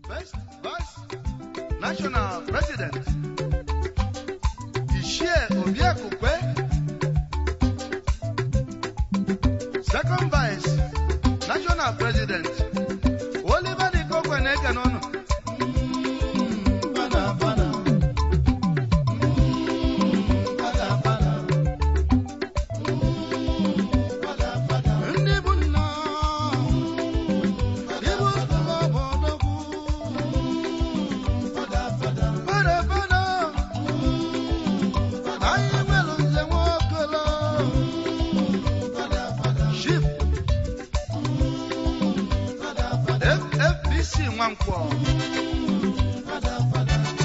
First Vice National President Ishie Obiakukwe. Second Vice National President Oliver Dikokwe Nekanono.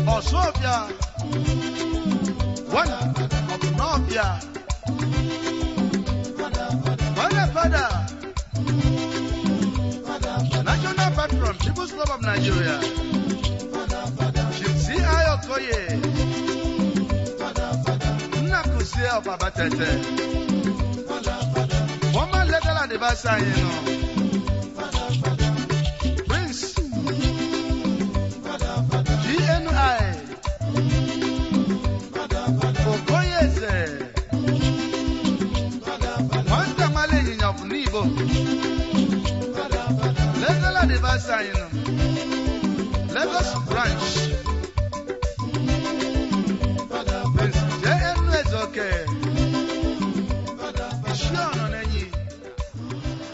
Osofia, one of Novia, Father, National Patron, People's Club of Nigeria, Chipsi Ayokoye, Nakusia of Abatete, former legal advisor, Prince GNI. Legal advisor in Lagos branch. JNS okay.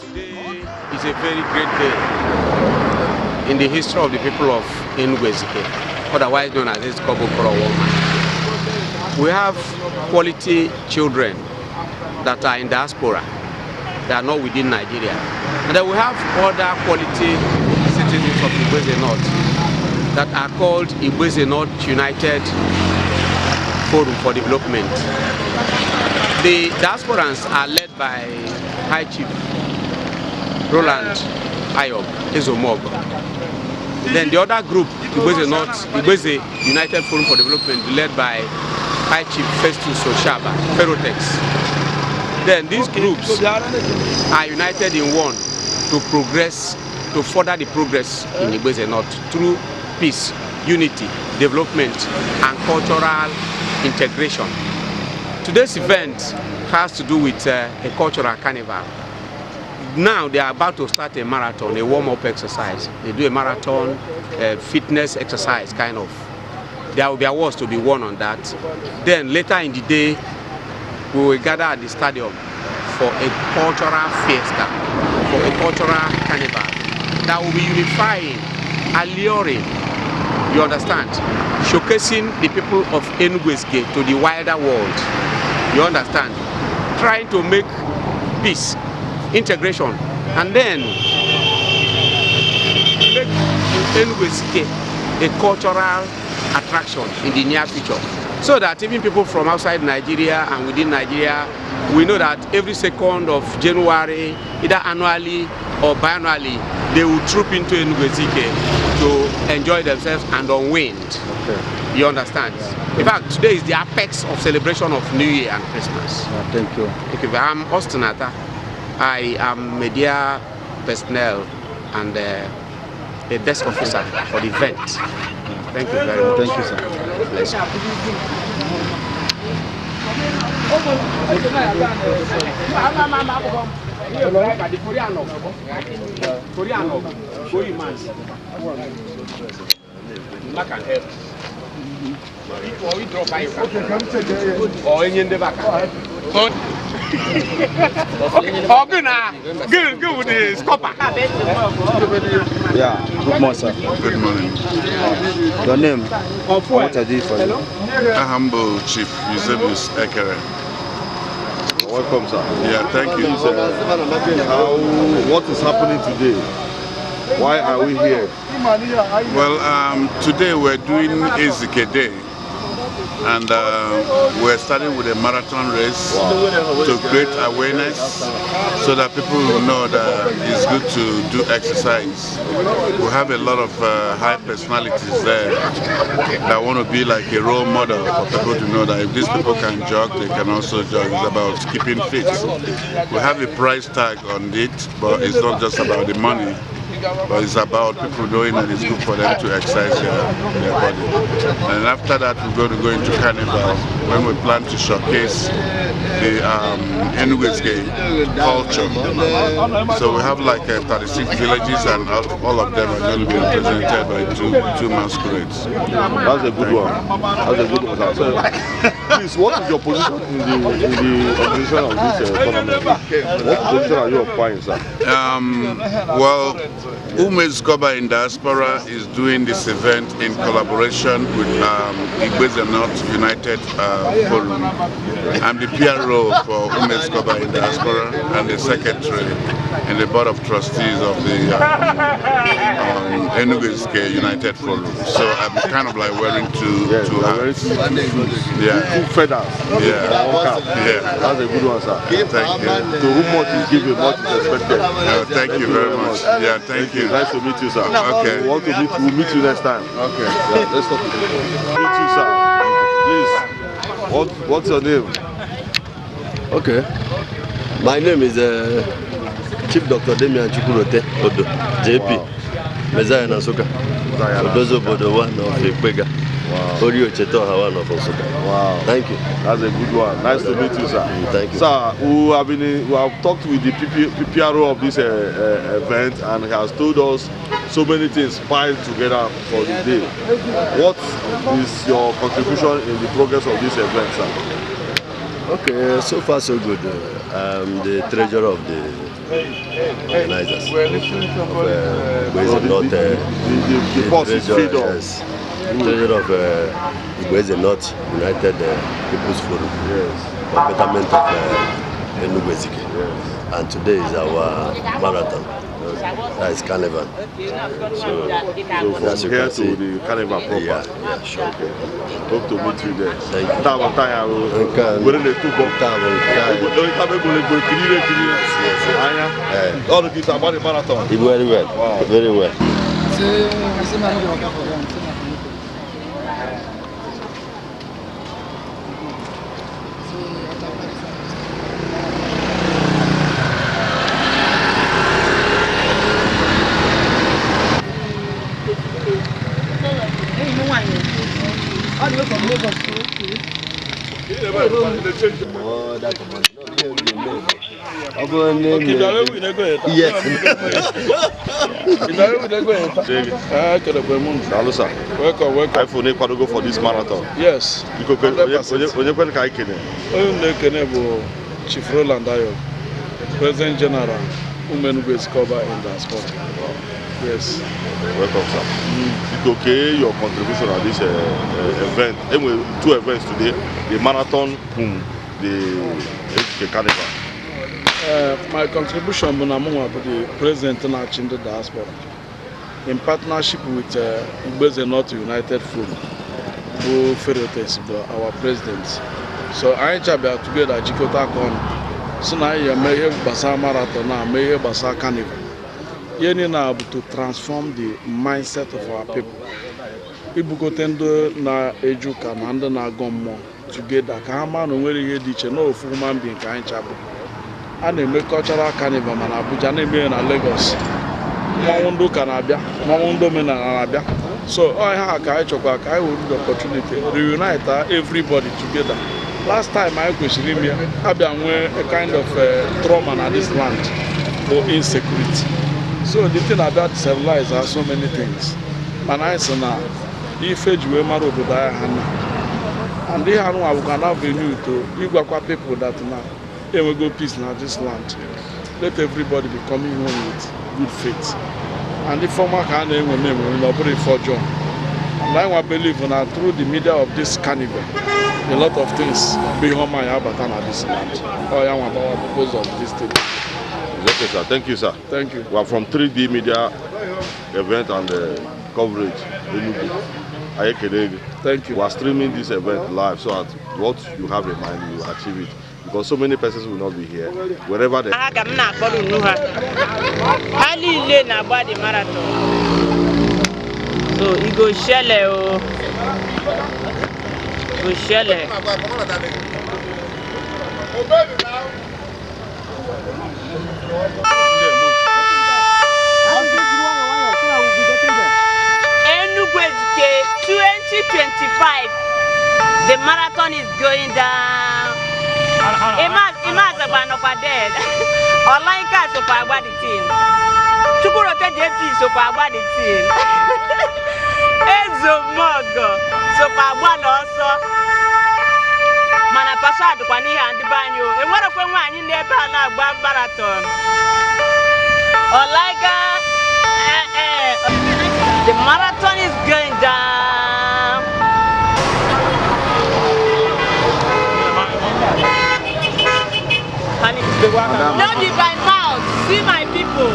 Today is a very great day in the history of the people of Enugu-Ezike, otherwise known as Eskobo Korowo. We have quality children that are in diaspora. They are not within Nigeria. And then we have other quality citizens of Igweze North that are called Igweze North United Forum for Development. The diasporans are led by High Chief Roland Ayob Ezomog. Then the other group, Igweze North, Igweze United Forum for Development, led by High Chief Festus Oshaba, Ferrotex. Then these groups are united in one to progress, to further the progress in Igweze North through peace, unity, development, and cultural integration. Today's event has to do with a cultural carnival. Now they are about to start a marathon, a warm-up exercise. They do a marathon fitness exercise, kind of. There will be awards to be won on that. Then later in the day, we will gather at the stadium for a cultural fiesta, for a cultural carnival that will be unifying, alluring, you understand, showcasing the people of Enugu-Ezike to the wider world, you understand, trying to make peace, integration, and then make Enugu-Ezike a cultural attraction in the near future, so that even people from outside Nigeria and within Nigeria, we know that every 2nd of January, either annually or biannually, they will troop into Enugu-Ezike to enjoy themselves and unwind. Okay. You understand? In fact, today is the apex of celebration of New Year and Christmas. Thank you. Thank you. I'm Austin Atta. I am media personnel and a desk officer for the event. Thank you very much. Thank you, sir. Bless you. Good Yeah, good morning, sir. Good morning. Your name? What I do for you? Humble Chief Eusebius Ekere. Welcome, sir. Yeah, thank you. What is happening today? Why are we here? Well, today we're doing Ezike Day. And we're starting with a marathon race to create awareness so that people will know that it's good to do exercise. We have a lot of high personalities there that want to be like a role model for people to know that if these people can jog, they can also jog. It's about keeping fit. We have a price tag on it, but it's not just about the money. but it's about people knowing that it's good for them to exercise their body. And after that, we're going to go into Carnival when we plan to showcase the Enuguezike culture. So we have like 36 villages, and all of them are going to be represented by two masquerades. That's a good one. That's a good one. So, please, what is your position in the organization of this tournament? What position are you occupying, sir? Well, Umezkoba in Diaspora is doing this event in collaboration with Igweze North United Forum. I'm the PRO for Umezkoba in Diaspora and the secretary in the board of trustees of the Enuguezike United Forum. So I'm kind of like wearing two hats. Two feathers. Yeah. One cap. Yeah. That's a good one, sir. Thank you. To whom much is given, much is expected. Thank you very much. Yeah, thank you. Nice to meet you, sir. Okay. We'll meet you next time. Okay. Yeah, let's talk. Meet you, sir. Please. What's your name? Okay. My name is Chief Dr. Demian Chukwurote Odo, JP. Messiah Nasuka. Odozo Bodo one of Ikpega. Orio Cheto one of Osoka. Wow. Thank you. That's a good one. Nice to meet you, sir. Thank you. Sir, we have talked with the PPRO of this event, and he has told us so many things piled together for the day. What is your contribution in the progress of this event, sir? Okay, so far so good. I'm the treasurer of the organizers. The boss is Freedom. Yes. Treasurer of Igweze North United People's Forum. Yes. For betterment of Enuguezike. Yes. And today is our marathon. That is Carnival. So from here to the Carnival proper. Yeah, sure. Okay. Hope to meet you there. Thank you. Very well. Wow. Very well. Welcome for this marathon. Yes. Chief Roland Ayo, President General, Enuguezike in Diaspora. Yes. Welcome, sir. It's okay, your contribution at this event. Anyway, two events today: the marathon, the Carnival. My contribution is the President in the Diaspora, in partnership with Igweze North United Forum, who Ferrotes, our president. So I together Jikota Kon. So now you may Basa Marathon, may Basa Carnival. You need to transform the mindset of our people. People go tendo na ejuka na ndo na gomo together. Kama no nwere ihe dị iche no ofu human being ka anyị chabu. A na-eme cultural carnival na Abuja na-eme na Lagos. Mmanwụ ndị ụka na-abịa, mmanwụ ndị omenala na-abịa. So all ha ka anyị chọkwa ka anyị were the opportunity reunite everybody together. Last time I kwesịrị ime abịa nwee a kind of trauma na this land for insecurity. So the thing about civilize are so many things. And I say now, if you were married to and they have no venue to people that now they will go peace now this land. Let everybody be coming home with good faith. And the former can name will put it for John. And I believe that through the media of this carnival, a lot of things be home my abatan at this land. Or I am about proposal of this thing. Okay, sir. Thank you, sir. Thank you. We are from 3D Media event and coverage. Thank you. We are streaming this event live, so that what you have in mind, you achieve it. Because so many persons will not be here. Wherever they are. So you go shell go shell. Yeah, move. the marathon is going down. Imaz Abanova dead. Olaika so far about the team. Chukwurote JP so far about the team. Ezo Mogo so far about also. Mana pasado kwa ni handi banyo. E wara kwa nwanyi n'ebe a na-agba marathon. Olaika the marathon is going down. Not in my mouth. See my people.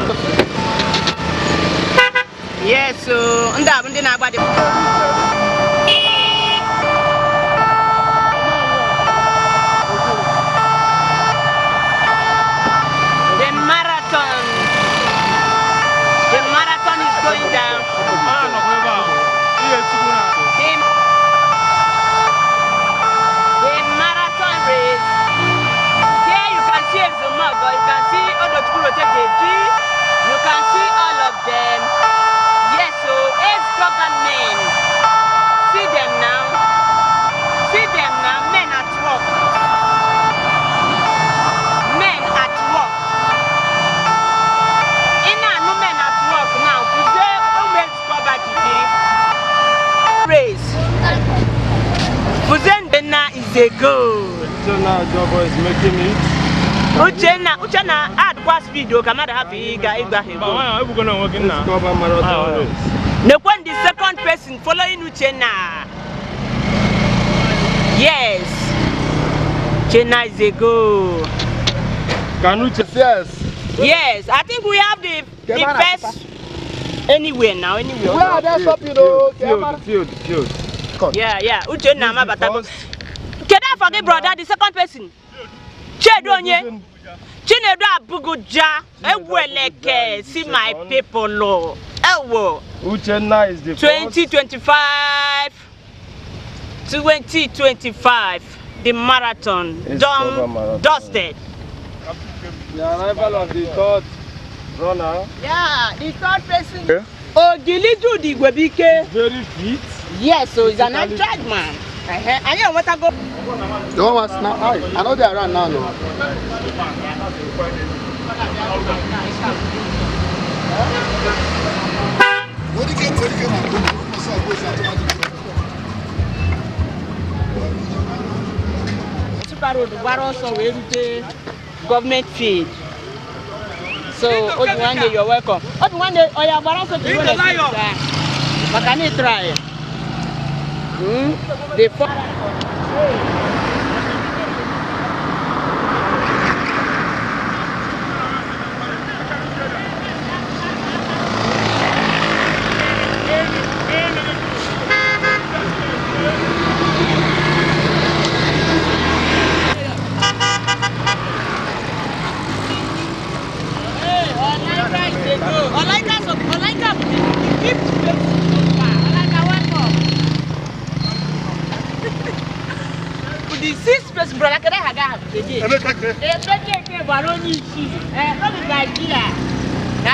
Yes, so the marathon is going down. The marathon race. Here you can see Zomago, you can see Odotukurote JG, you can see all of them. Yes, so it's government. See them now. See them now, men at work. Men at work. No men at work now. Today, always cover the race. Fuzendena is a goal. So now Job is making it. Uchena add qua speed o kamada happy guy igba hego. We're gonna work in now. Cover marathon race. The one the second person following Uchena. Yes. Uchena is a goal. Can you yes? Yes, I think we have the first anywhere now, anywhere. Where are they stopping though? Field. Yeah. Uchena mabata. Can I forget brother the second person? Chedonye. Chinedu Abuguja. Eweleke. See my people law. Ewo. Uchenna is the 2025. The marathon done dusted. The arrival of the third runner. Yeah, the third person. Yeah. Ogilidu di Gwebike. Very fit. Yes, so he's an untried man. I know what I go. The one was now. I know they are around now. No. Government feed. So, one day you're welcome. One day, oh yeah, but also you want but can you try? The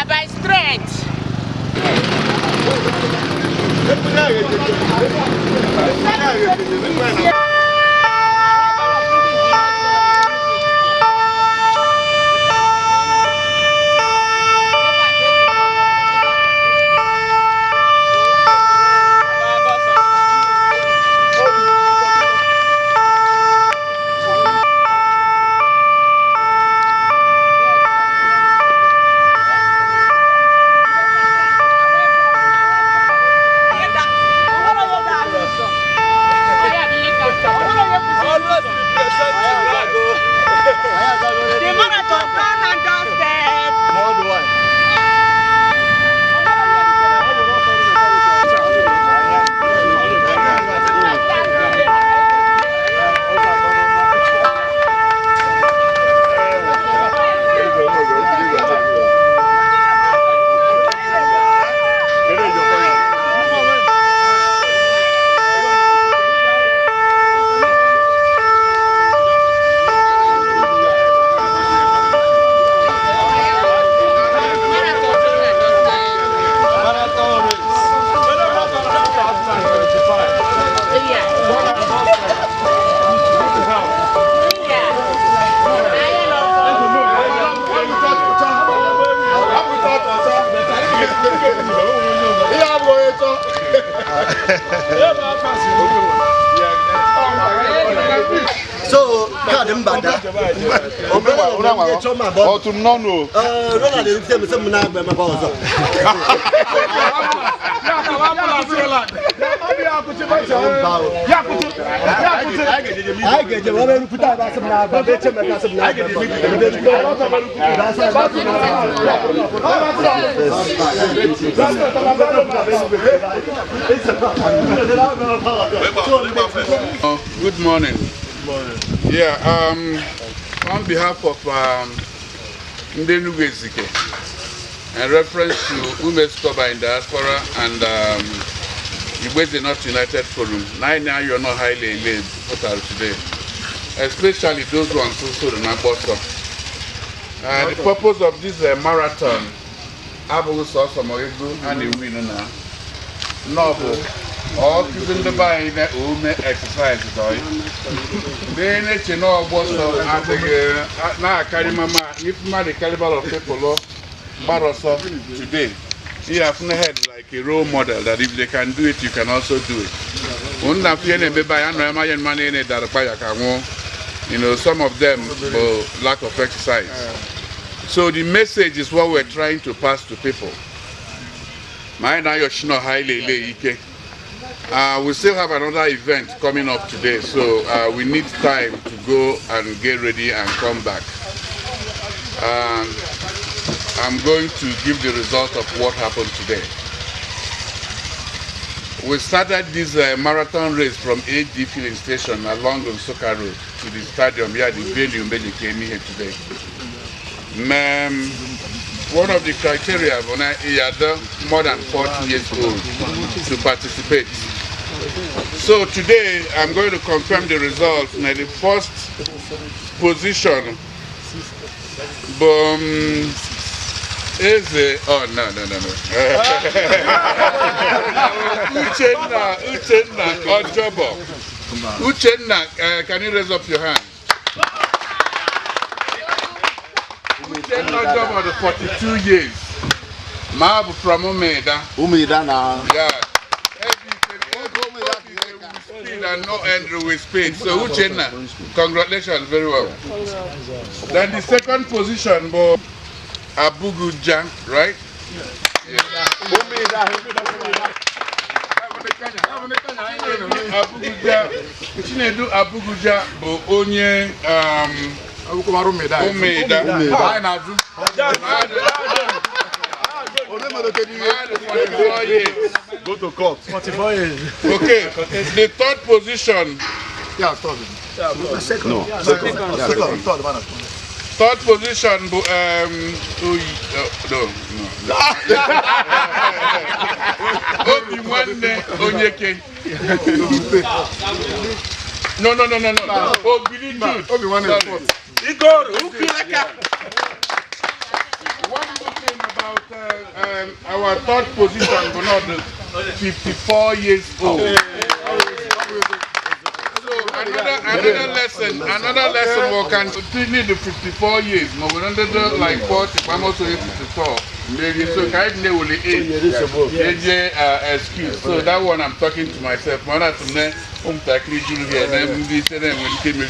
by strength. So, Kadam Bada. Oh, to no. Ronald is some now by my boss. I get the woman who put out some now, but better than some now. Good morning. Yeah, on behalf of Ndenu Gwezike, in reference to Women's Club in Diaspora and Igweze North United Forum, now you're not highly elated today, especially those ones also in Aboso. The purpose of this marathon, Abu Sosa Moibu and the winner novel. All in the buying that exercise. Then it's no also I think now carry mama if the caliber of people Barossa today. You have no head like a role model that if they can do it, you can also do it. You know, some of them will lack of exercise. So the message is what we're trying to pass to people. We still have another event coming up today, so we need time to go and get ready and come back. I'm going to give the result of what happened today. We started this marathon race from AD filling station along Nsukka Road to the stadium here, the venue Mbeji came here today. One of the criteria is more than 40 years old to participate. So today I'm going to confirm the results. Now the first position is Uchenna Ojobo. Uchenna, can you raise up your hand? Uchenna Ojobo, the 42 years. Mabu from Umeda now. Yeah. And no Andrew with speed. So Uchenna, congratulations, very well. Then the second position, Abuguja, right? Yeah. Abuguja, Onye, Umeda. Go to court. 44 years. Okay, the third position. Yeah, third. No, second. Third position, no. Obiwanne Onyeke. No. Obili Jude. Obiwanne fourth. Igor Ukilaka. One good thing about our third position, but not 54 years old. So another lesson we can continue the 54 years. But we don't do like 40, I'm also 54. Maybe so kind of will age excuse. So that one I'm talking to myself. One of them here, then we say them when came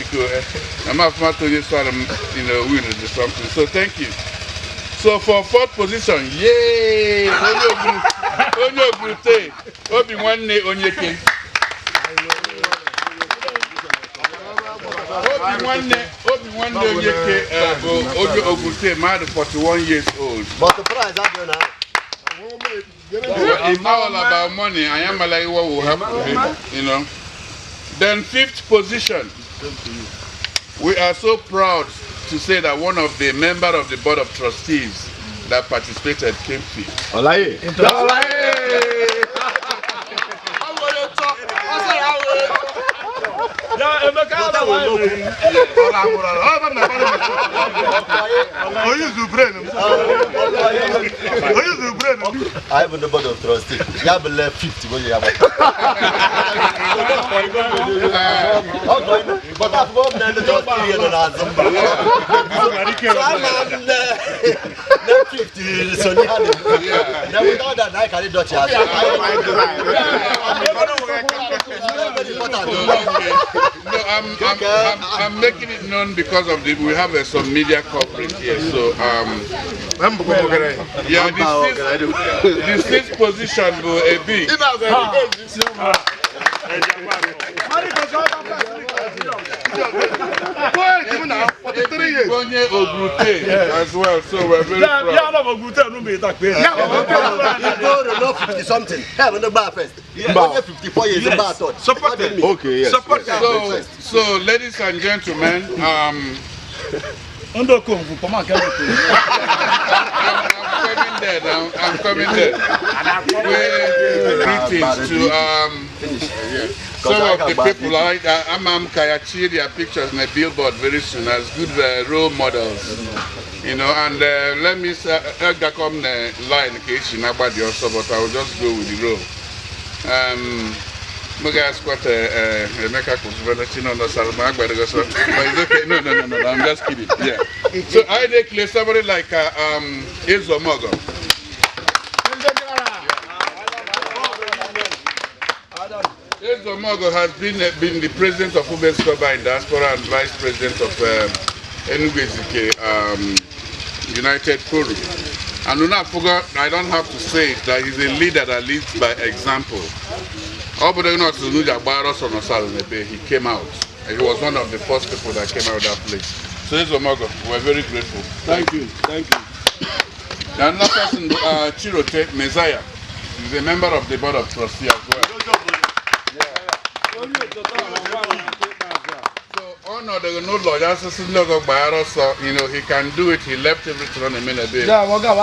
I'm not to you so win or something. So thank you. So for fourth position, yay! Onyo Brute, Obiwanne Onyeke. Obiwanne Onyeke, Ojo Obrute, man, 41 years old. But the prize I don't know. It's not all about money. I am like what will happen, you know. Then fifth position, we are so proud to say that one of the members of the board of trustees that participated came fifth. Olaye. I have the board of trustees. You have left 50 when you have but I've got the trustee and I'm 50, so now without that, I can't do I'm making it known because of we have some media coverage here. So yeah, this sixth position will be. As well, so we're very proud. 50 something. Have the bar first. 54 years in bar thought. Okay, yes. So, ladies and gentlemen, I'm coming there. Greetings to some of the people. I'm Kayachi, their pictures in a billboard very soon as good role models. You know, and let me say, I'll come the line in case you know about the also, but I will just go with the role. Guys, what Emeka Kusuvanachino no Salma, but it's okay. No, I'm just kidding. Yeah. So I declare somebody like Ezomogo. Ezomogo has been the president of Women's Club in Diaspora and vice president of Enugu Ezike United Forum. And when I forgot, I don't have to say it, that he's a leader that leads by example. He came out. He was one of the first people that came out of that place. So Ezomogo, we're very grateful. Thank you. Another person, Chirote Messiah, is a member of the board of trustees as well. The no lawyer, so you know he can do it. He left everything on a minute. Yeah, we're going to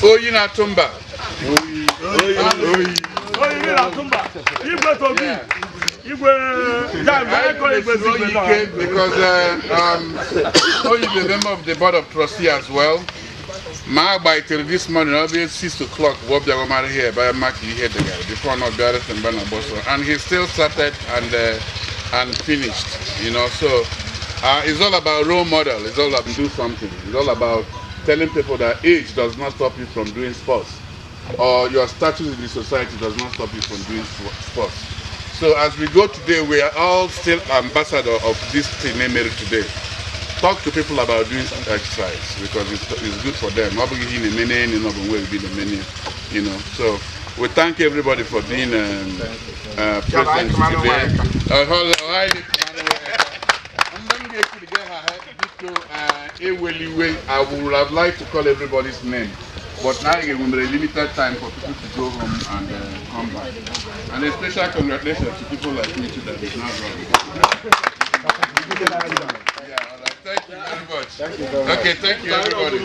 Oyina Tumba. Because Oyi is a member of the board of trustees as well. My by till this morning, I'll be at 6 o'clock. We'll be here by Maki here the guy before not better than Banaboso, and he still started and finished. You know, so it's all about role model. It's all about do something. It's all about telling people that age does not stop you from doing sports, or your status in the society does not stop you from doing sports. So as we go today, we are all still ambassador of this thing named today. Talk to people about doing exercise because it's good for them. Not being in the many, you know, will be the many, you know. So we thank everybody for being present today. I would have liked to call everybody's name, but now we have a limited time for people to go home and come back. And a special congratulations to people like me too that is not wrong. Thank you very much. Thank you very much. Okay, thank you everybody.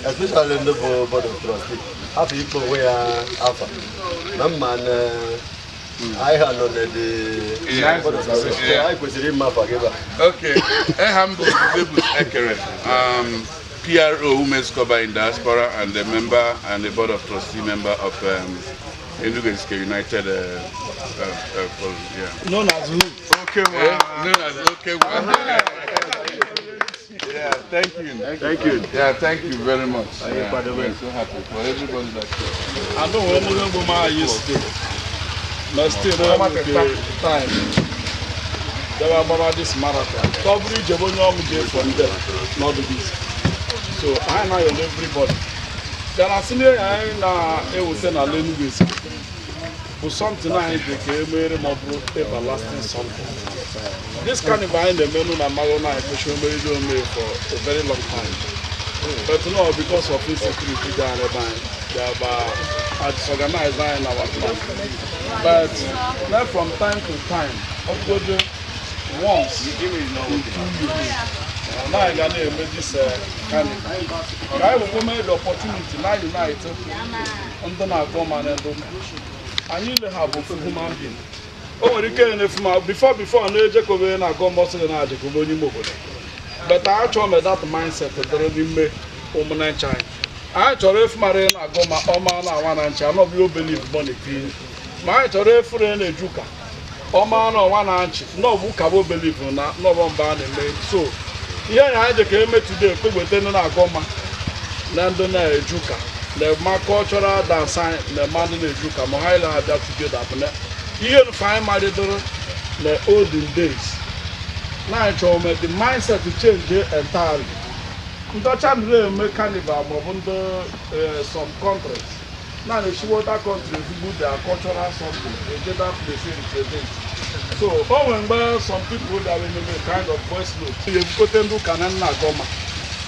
Especially in the board of trustees. Happy people where Alpha. I had on the board of trustees. I was in my forgiver. Okay. PRO Women's Club in Diaspora and the member and the board of trustee member of Enugu Ezike United. Yeah. Known as who? Okay, known as okay. Yeah, thank you. Thank you. Yeah, thank you very much. Yeah, by the way, so happy for everybody that's here. I know when woman yesterday, but still the time. There were about this marathon. Coverage from there, not the beast. So I know everybody. There are senior I will send a learning with. For something I became everlasting something. This kind of behind the menu and Marona for a very long time. But no, because of insecurity, they are disorganized in our plan. But now from time to time, once in 2 years, Now I got to make this carnival. I will make the opportunity now unite under our government and I need to have a human being. Oh, you can before I know Jacob and I go most of the night, but I told me that mindset that already made woman child. I told if Marine I go my Oman, I want to not you believe money. My told if friend a Juka. Oman or 1 inch, no book I will believe in that, no one band in made. So, here I came today, put within an Agoma, London Juka, the cultural dance, the Mandin Juka, Mohila had that together. Here find my little the olden days. Now I told me the mindset to change entirely. Dutch and make carnival under some countries. Now the Shiwata countries do their cultural something. They did that place in the so when some people that will make kind of voice note, you put them to Canana Goma.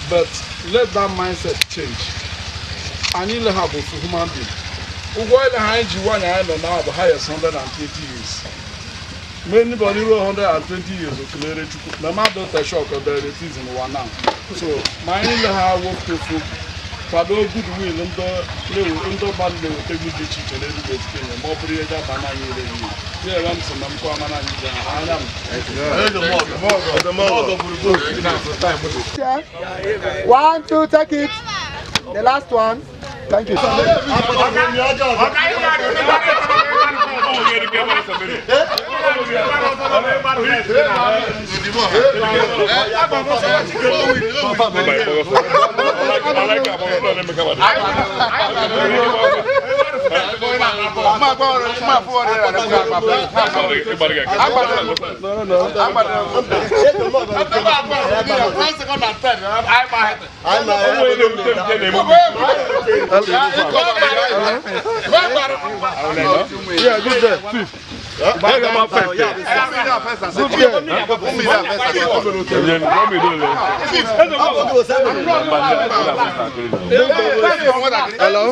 But let that mindset change. I need to have a human being. Why the high G1 I know now the highest 120 years. Many body 120 years of clear. The mother the shock of the season one now. So my need to have work to food. For those good will and the band they will take me to teach and educate them. More prayer than banana. Yeah, I'm some the 1, 2, take it. The last one. Thank you. Yeah, good there. Hello?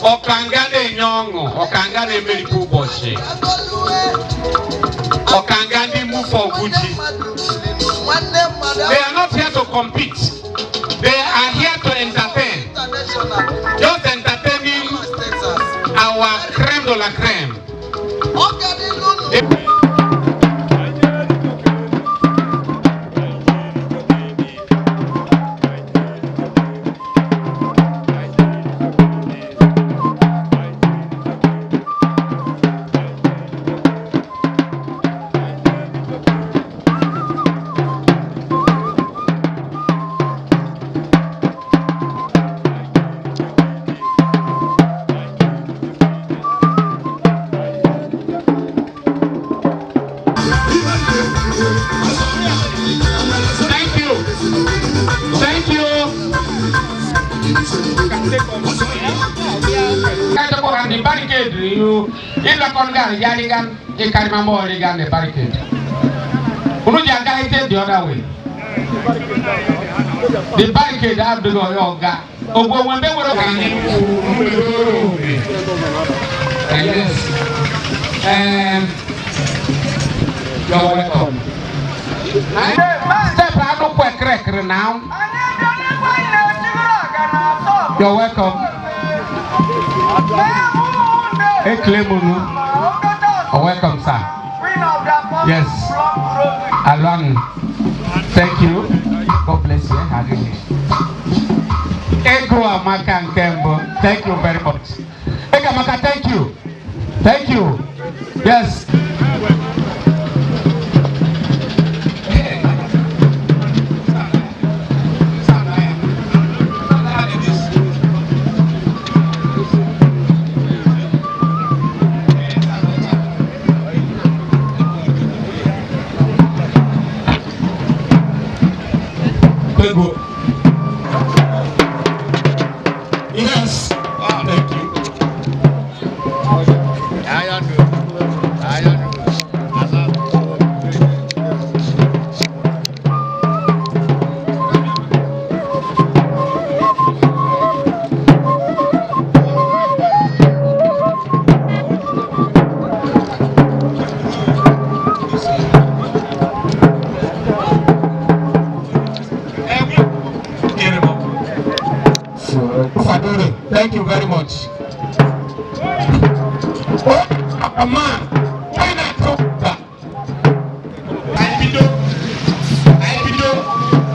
Okangane nyongo, okangane meliku boshi. Okangane move for Gucci. They are not here to compete. They are here to our crème de la crème. The barricade, you in the corner, Yaligan, in Karimamo, Yaligan, the barricade. Unuja hit the other way. The barricade have to go yoga. Oh, when they were yes. You're welcome. Step out of quick cracker now. You're welcome. Hey, Clemunu. Welcome, sir. Yes. Along. Thank you. God bless you. Ego Amaka and Kembo. Thank you very much. Ego Amaka, thank you. Thank you. Yes. Yes. Thank you. Thank you very much. Oh, a man, why not talk back? I do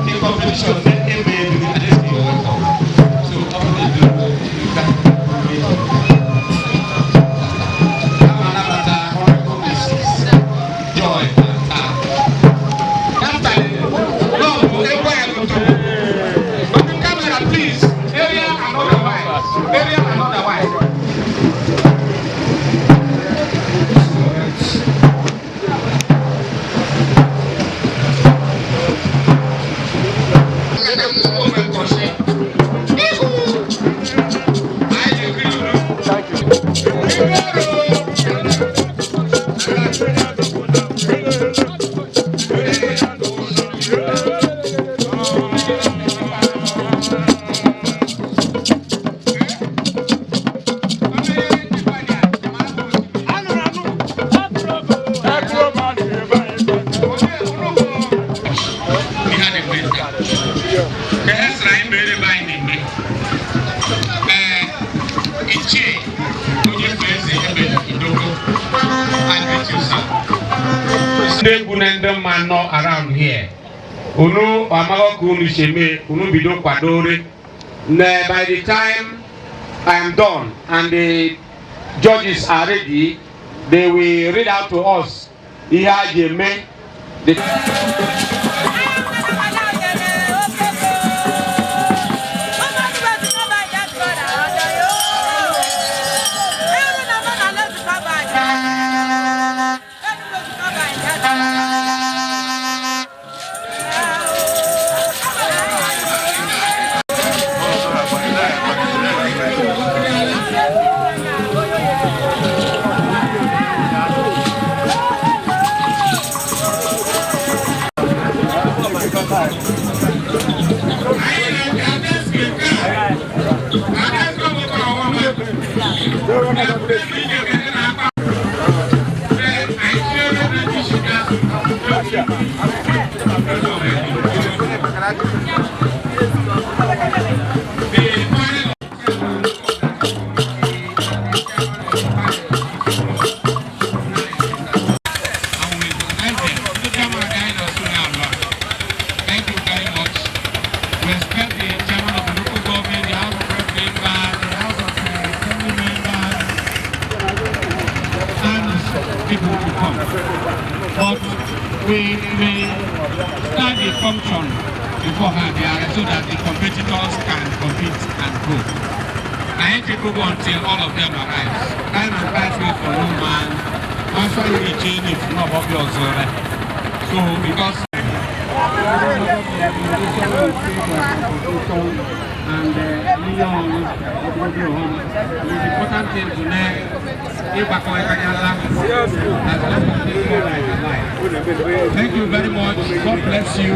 the competition. Man around here. Unu amago kunu sheme unu bido kwadore. By the time I am done and the judges are ready, they will read out to us. to come. But we start the function beforehand so that the competitors can compete and go. I ain't people go until all of them arrive. Time and price wait for no man. Answer you the chain if not obvious. So because and Leon is important thing to know. Thank you very much. God bless you.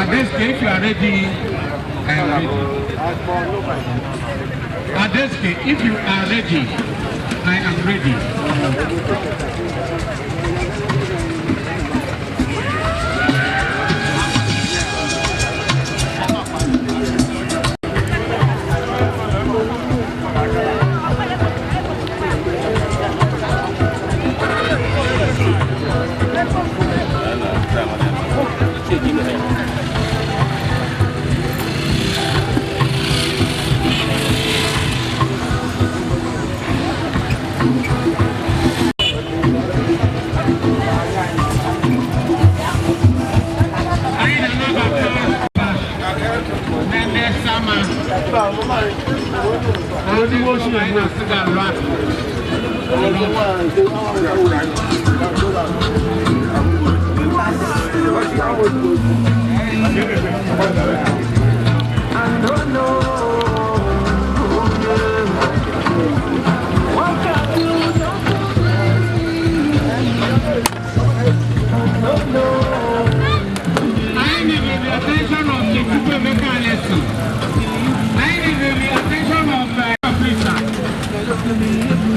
Adeske, if you are ready, I am ready. Adeske, if you are ready, I am ready.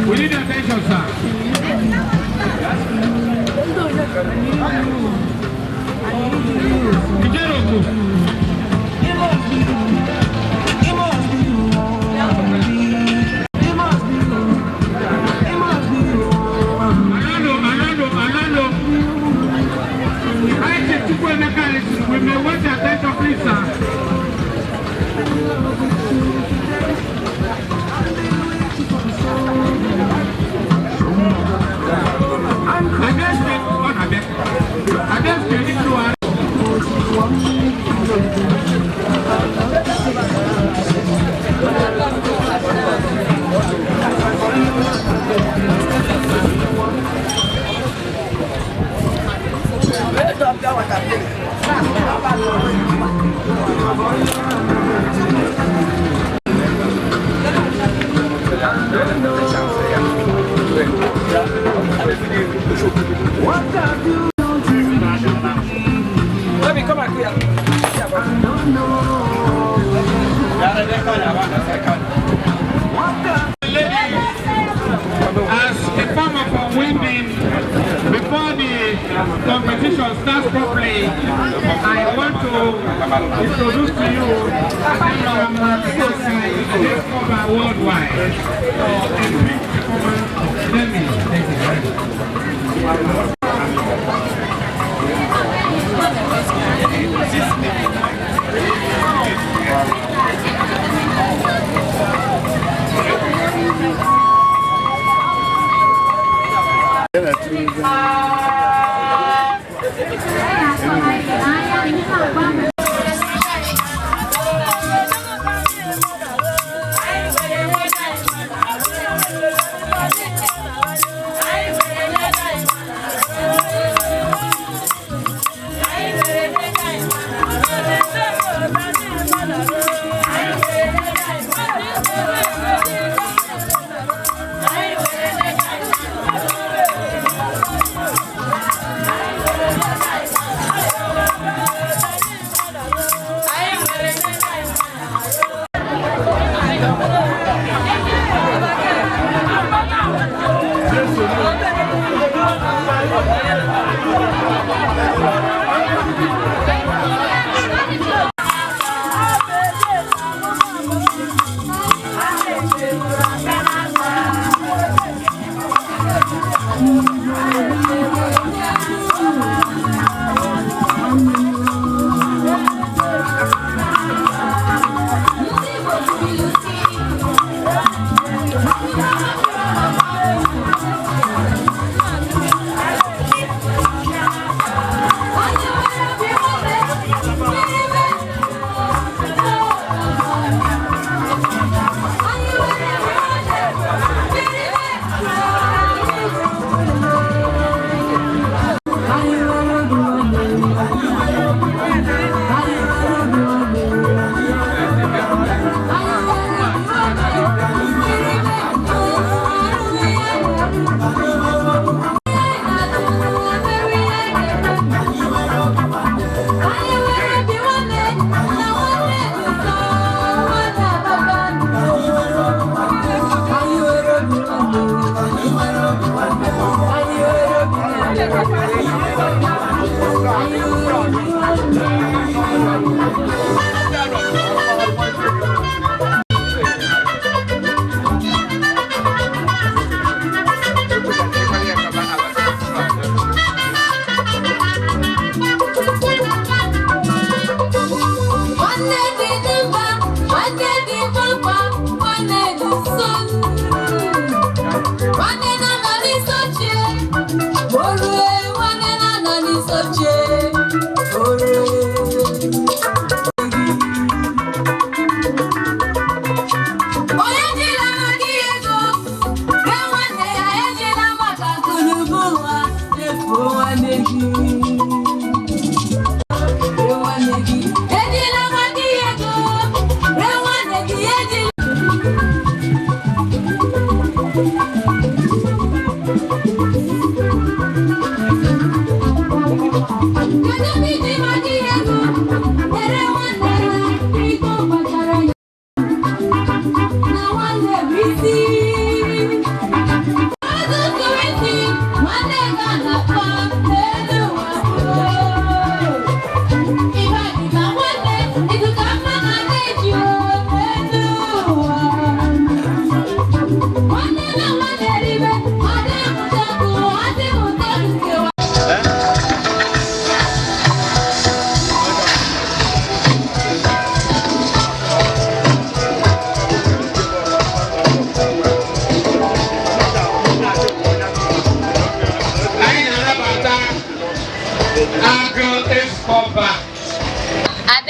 We need attention, sir. We may want attention, please, sir. As a form of winning, before the competition starts properly, I want to introduce to you a worldwide. Let me thank you very much.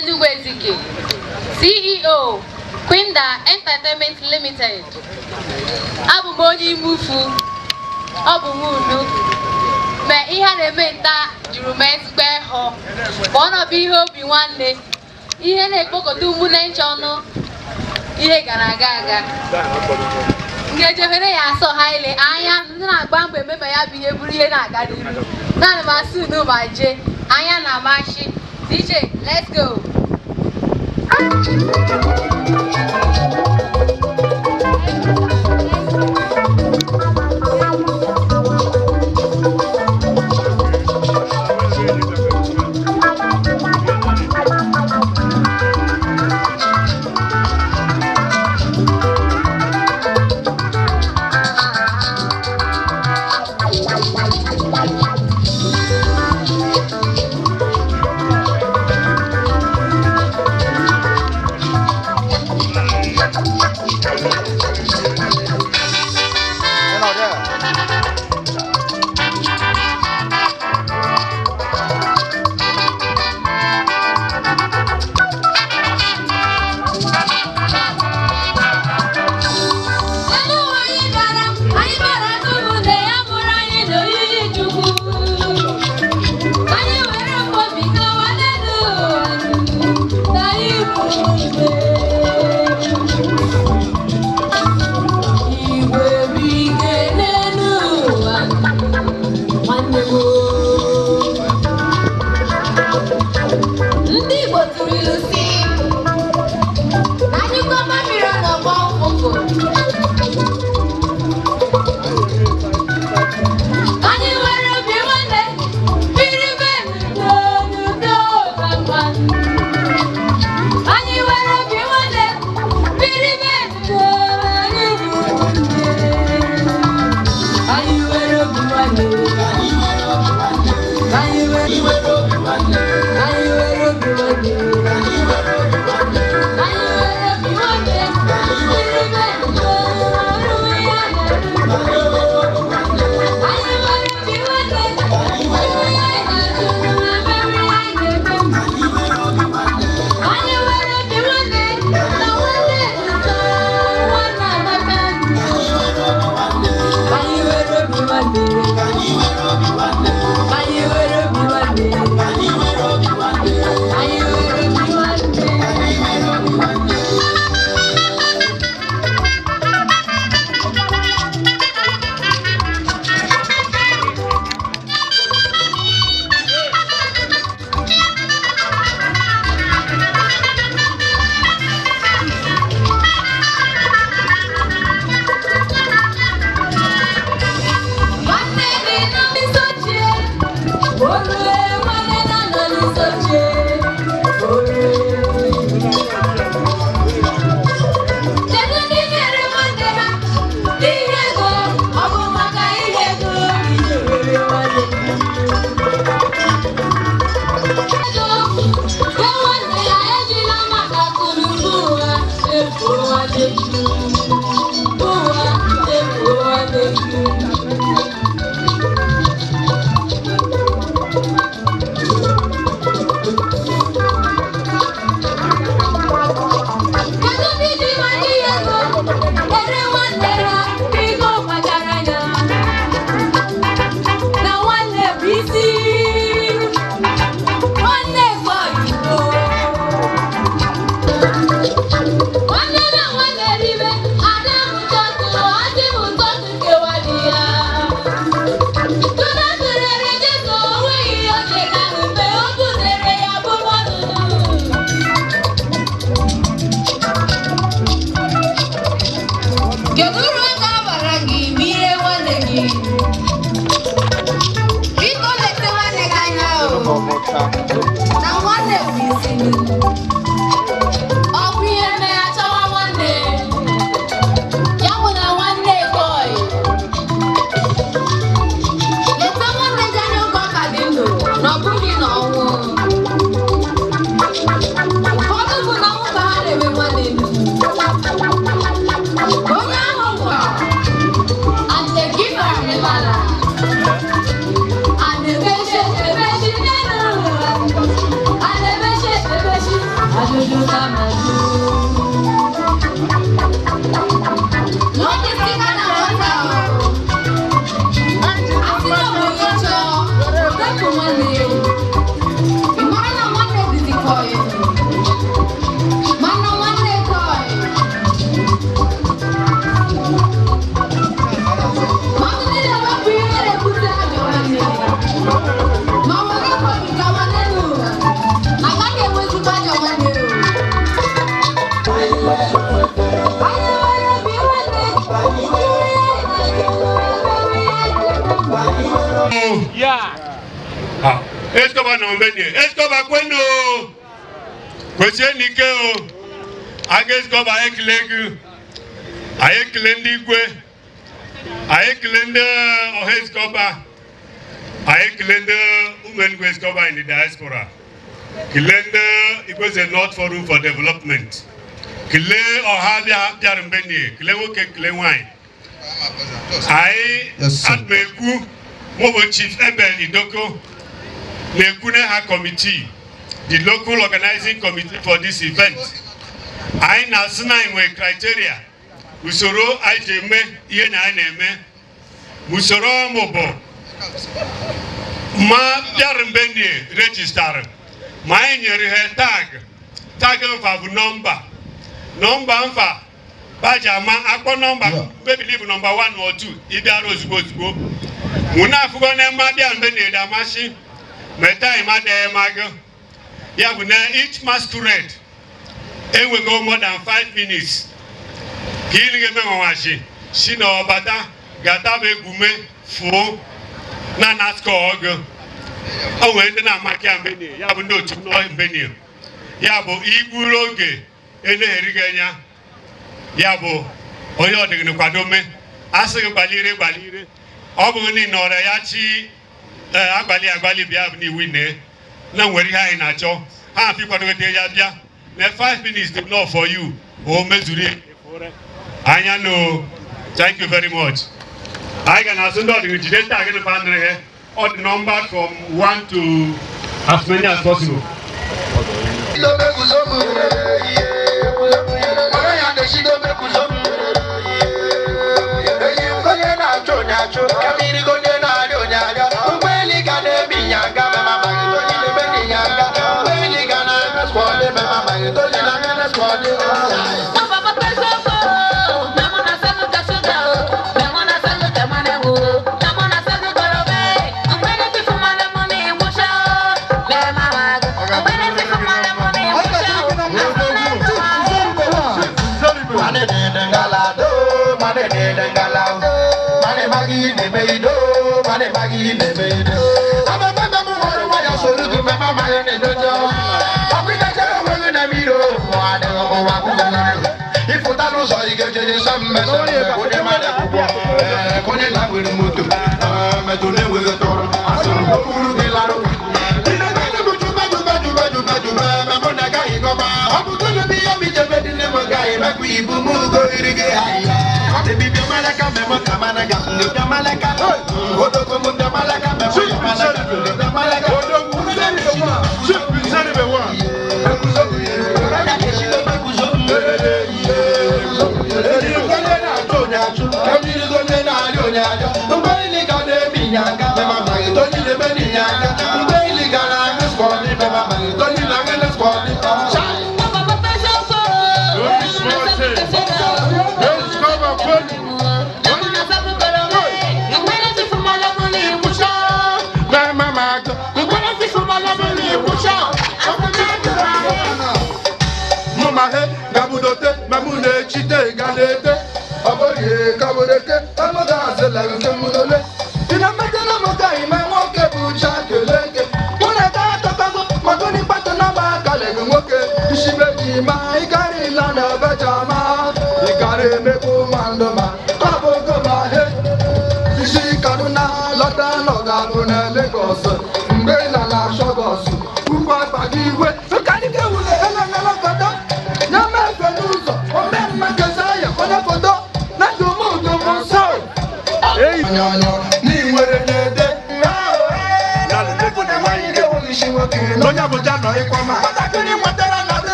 Enugu Ezike, CEO, Quinda Entertainment Limited. Abu Moni Mufu, Abu Munu, me ihe na-ementa juru m ezigbo ehọ ma ọ nọbụ ihe obi nwanne ihe na-ekpokọta ụmụ na nche ọnụ ihe gara aga ngejebere ya asọ ha ile anya ndị na-agba mgbe ememe ya bụ ihe bụrụ ihe na-aga n'iru naanị ma asụ unu ma jee anya na amashi DJ, let's go. Yeah. Escobar no mbeni. Escobar kwenu. Kwese nike o. Aga Escobar ekilegu. Ayekile ndị igwe. Ayekile ndị ọha Escobar. Ayekile ndị ụmụ Escobar in the diaspora. Kile ndị Igweze North Forum for Development. Kile ọha bịara mbeni. Kile nwoke kile nwanyị. Admeku Mobo Chief Ebel Idoko Nekune Committee, the local organizing committee for this event. I Nasina in criteria. Musoro Ajeme Yena Neme Musoro Mobo Ma Yarembendi register. My tag of number Bajama akpo number baby leave number 1 or 2 ida rozbo muna fugo na ma bia mbe ne da mashi meta ima de mago ya bu na each masquerade and we go more than 5 minutes kili ge me washi shina obata gata be gume fu na nasko ogo o we ndi na maki ambe ne ya bu ndo tim no mbe ne ya bu iguru oge ele heriganya Yabo, Oyo de Nukadome, Asik Balire, Obuni Nora Yachi, Agbali Biabni Winne, no very high in Acho, half people with the Yabia, 5 minutes to know for you, O Mezuri. I know, thank you very much. I can also know the Judeta again Pandre, or the number from 1 to as many as possible.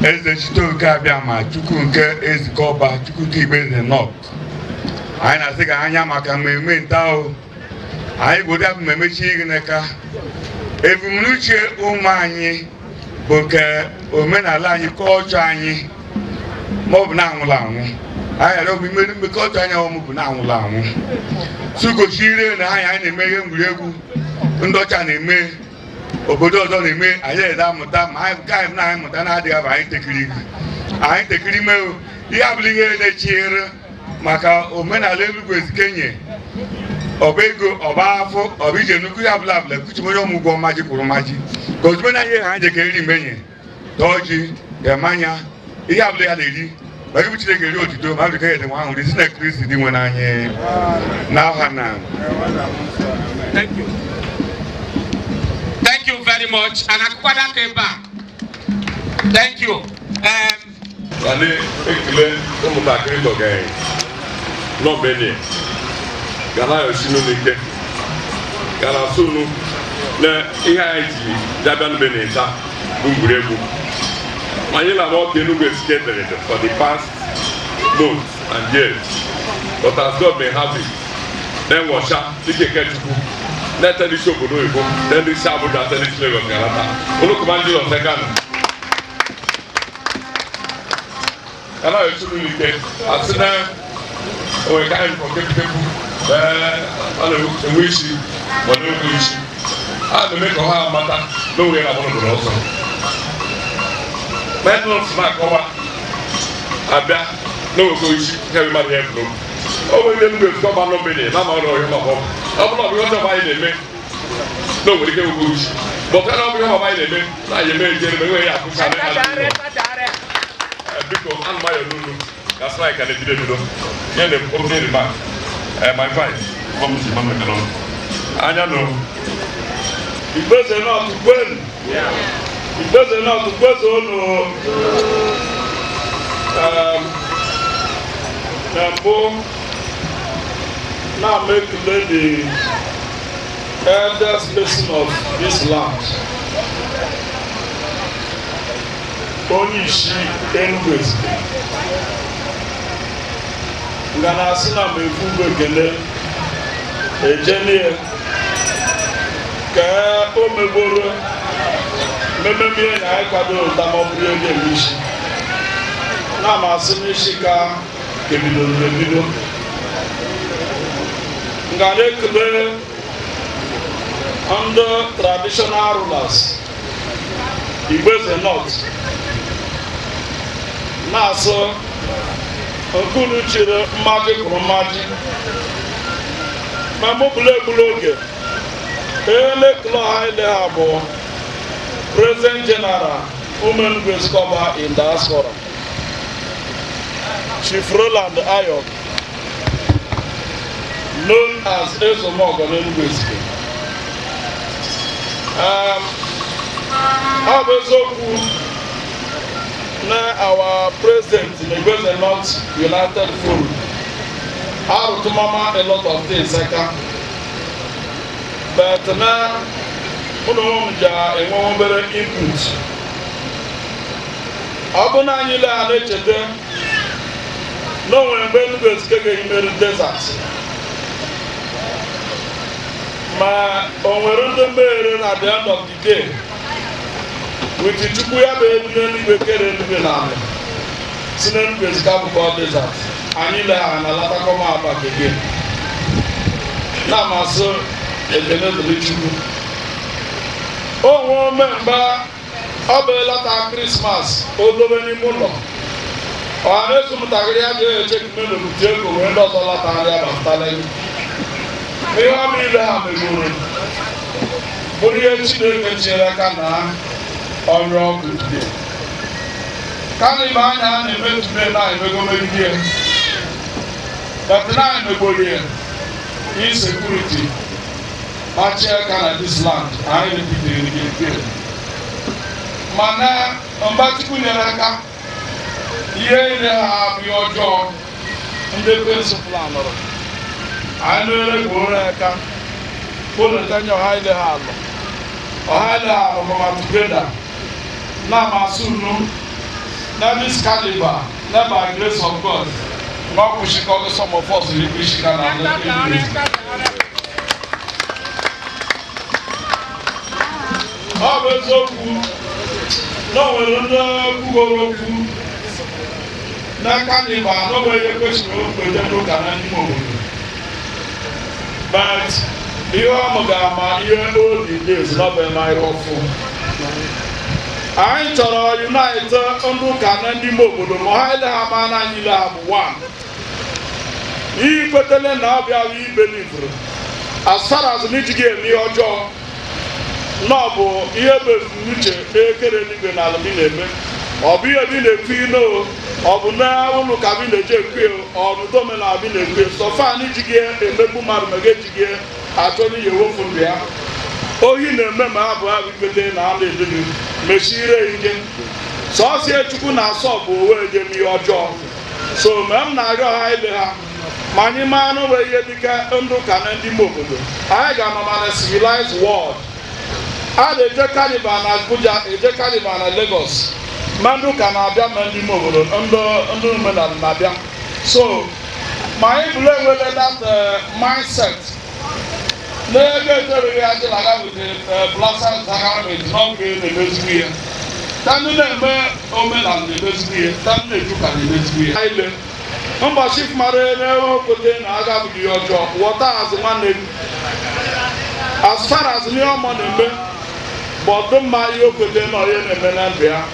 Eze Chitoke Abiama, Chukwu nke Ezikoba, Chukwu nke Igbeze North. Anyị na-asị ka anya maka mmemme nta ahụ. Anyị bụ ụdị mmemme chi n'aka. Ebumnuche ụmụ anyị bụ nke omenala anyị, kọlchọ anyị, ma ọ bụ na anwụrụ anwụ. Anyị gara obi mmemme kọlchọ anyị ọmụ bụ na anwụrụ anwụ. Sugochire na anyị na-eme ihe egwuregwu ndị ọcha na-eme, obodo ọzọ na-eme, anyị ede amụta, ma anyị nke anyị na-anyị mụta na-adịghị abụ anyị tekiri mee ihe abụla ihe na-echere maka omenala Enugu Ezikenye, ọba ego, ọba afọ, ọba ije nnukwu ya abụla abụla kuchimonye ọmụgwọ maji kwuru maji ka ozugbo na ihe ha je ka eri menye tọọji ga-emanya ihe abụla ya na-eri ma gị bụ Chineke eri otuto ma bika ede nwa ahụ ri si na Kristi dị nwe n'anya n'aha na. Thank you very much. And Akwada came back. Thank you. Wale ekele ụmụntakịrị dọgaghị n'ọbene gara osinu n'ike gara sonu na ihe anyị ji dabịa n'bene nta bụ egwuregwu. Anyị na-agba ọka Enugu Ezikenye for the past months and years. but as God may have it, then washa dike ketuku let the show go ego then the shabu that the Lagos Galata olu command of second kana yesu ni ke asina o e kan ko kepu ala wishi wala wishi a me ko ha mata no we na bono do so metal snack ko wa abia no ko wishi ke we ma re no o we dem go so ba no be ni na ma ro yo ma ko ọbụla ọbụla ọjọọ anyị na-eme na onwere ike ugwu uchi bọta na ọbụla ọbụla anyị na-eme na anyị eme ejere ma enweghị akụcha biko anụmayọ n'unu ka slaị ka na-ebido ebido nye na open remark my vice gọọmenti mamekana anya nụ igbeze n'ọtụ kwenu igbeze n'ọtụ kweze unu na mbụ now make the eldest person of this land. Onyishi Enugwezi. Ngana asina mefugo ekele ejenie ka o megboro mememie na ikwado ntamobiri oge mishi na masini shika kebido Ngare under traditional rulers, Igbeze North. Naso, Okunu chiri mmaji kwuru mmaji. Ma mobile oge, ele klo ha ile ha bụ President General Umenugwezi Koba in diaspora, Chief Roland Ayok, known as Ezomogo Enugwezi. Our president in the North United Forum, how to mama a lot of things, but now, a woman better input. Abuna Nila and no one is getting in the desert. Ma onwere mere at the end of the day with the Chukuya baby bekere nube na ame sinen bezika bukọ desert anyị le ha na lata kọma aba again na maso ekene dịrị Chukwu onwe memba ọ bụ lata Christmas odobe n'ime ụlọ ọ na-eso mụtakịrị ya ga-eche kume n'obuti ego wee ndị ọzọ lata nri abatala ego ihe ọ bụ ile ha megoro bụrụ ihe Chineke tinyere aka na ọrụ ọgụ today kama ibe anya ha na-eme today na-emego megide but na-emegoro ya insecurity machi aka na this land anyị repidere gị mana Mbachukwu nyere aka ihe ile ha bụ ọjọọ ndị prịnsịpal anọrọ anyị nwere gboro aka ụlọ nkanya ọha ile ha alụ mama together na masunu na this caliber na by grace of God ma kwụsịkọ some of us will shika na ọ bụ eziokwu na o nwere ndị kwugoro okwu na caliber na o nwere kwesịrị okpete n'ụka na n'ime obodo but ihe ọ ga-ama ihe old days n'ọbụ emaghị ọfụ anyị chọrọ unite ndị ụka na ndị ime obodo ma ha ile ha ma na anyị ile ha bụ one ihe kwetele na ọbịa bụ ibelivru as far as n'ijighi eme ihe ọjọọ na ọ bụ ihe bezunuche ekere n'igwe na ala bi na-eme ọ bụ ihe bi na-ekwu ino ọ bụ na ụlọ ka bi na-eje ekwe ọnụdụ omenala bi na-ekwe sọfa n'ijighi emegbu mmadụ ma ga-ejighi achọ n'ihe wofu ndụ ya ohi na-eme ma ha bụ ha ikpete na ha na-edebe mechire ike sọọsie Chukwu na-asọ bụ owe ejem ihe ọjọọ so mgbe m na-arịọ ha ibe ha ma anyị maa n'ụwa ihe dịka ndụ ka na ndị ime obodo anyị ga-anọ na civilized world a na-eje carnival na Abuja eje carnival na Lagos ma ndụ ka na-abịa ma ndị ime obodo ndị omenala na-abịa so my employee will let that mindset. Never get to react with the blossom Zahara is not being the best year. Tanu nembe omen and the best year. Tanu ne tuka the best year. Ile. Number shift mare ne o kote na aga bi ojo. Water as one name. As far as new money, but the Mario could then or in a menabia.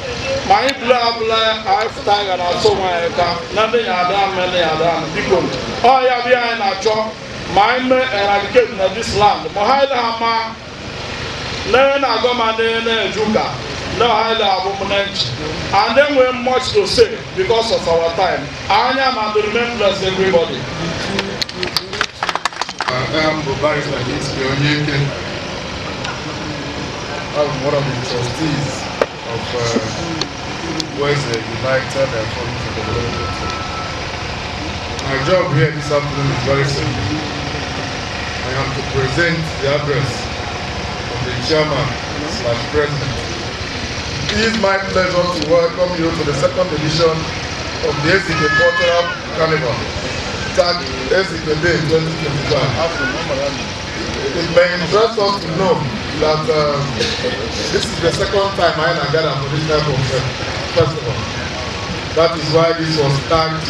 My blah I've tired and so my nothing other many other people. Oh, yeah, behind our job. My eradicating of this land. Mohila Hama, learn a government in Juga, no Hila woman. And then we have much to say because of our time. I am and remember everybody. I'm Barrister Ginsky Onyeke. I'm one of the trustees of West United and Forum for Development. My job here this afternoon is very simple. I am to present the address of the chairman/president. It is my pleasure to welcome you to the second edition of the Ezike Cultural Carnival. Tag Ezike Day 2025. It may interest us to know that this is the second time I gather for this type of festival. That is why this was tagged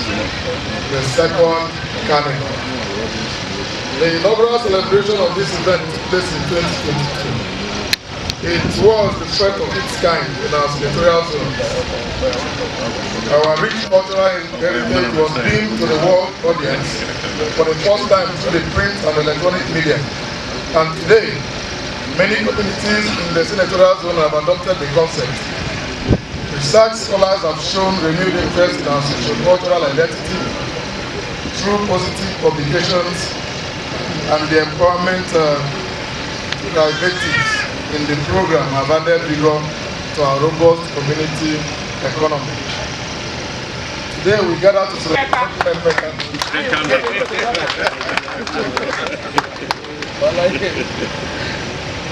the second carnival. The inaugural celebration of this event took place in 2022. It was the first of its kind in our senatorial zone. Our rich cultural heritage was beamed to the world audience for the first time through the print and electronic media. And today, many communities in the senatorial zone have adopted the concept. Research scholars have shown renewed interest in our socio-cultural identity through positive publications and the empowerment derivatives in the program have added vigor to our robust community economy. Today we gather to celebrate.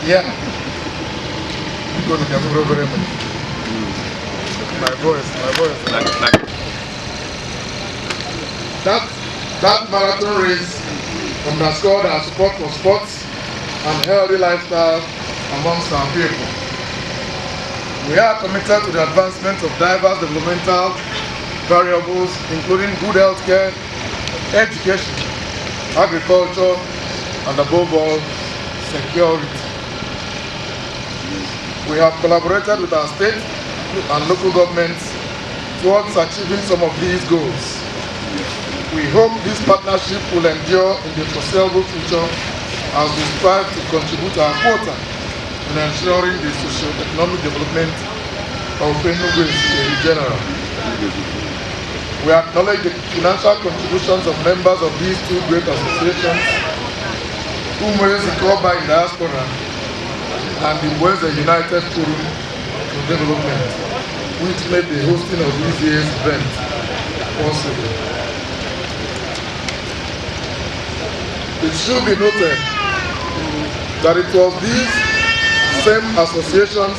Yeah. My voice. That marathon race underscored our support for sports and healthy lifestyle amongst our people. We are committed to the advancement of diverse developmental variables, including good healthcare, education, agriculture, and above all, security. We have collaborated with our state and local governments towards achieving some of these goals. We hope this partnership will endure in the foreseeable future as we strive to contribute our quota in ensuring the socio-economic development of Enugu in general. We acknowledge the financial contributions of members of these two great associations, Umwezi Koba in Diaspora and the West United Forum for Development, which made the hosting of this year's event possible. It should be noted that it was these same associations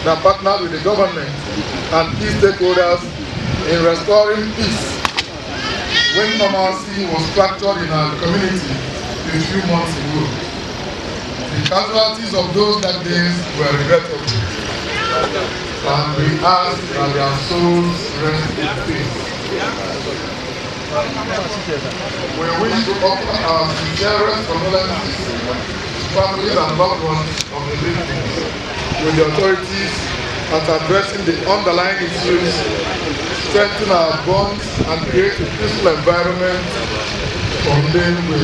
that partnered with the government and key stakeholders in restoring peace when normalcy was fractured in our community a few months ago. The casualties of those that days were regrettable, and we ask that their souls rest in peace. We wish to offer our sincerest condolences to families and loved ones of the victims, with the authorities at addressing the underlying issues, strengthen our bonds, and create a peaceful environment for Enugu.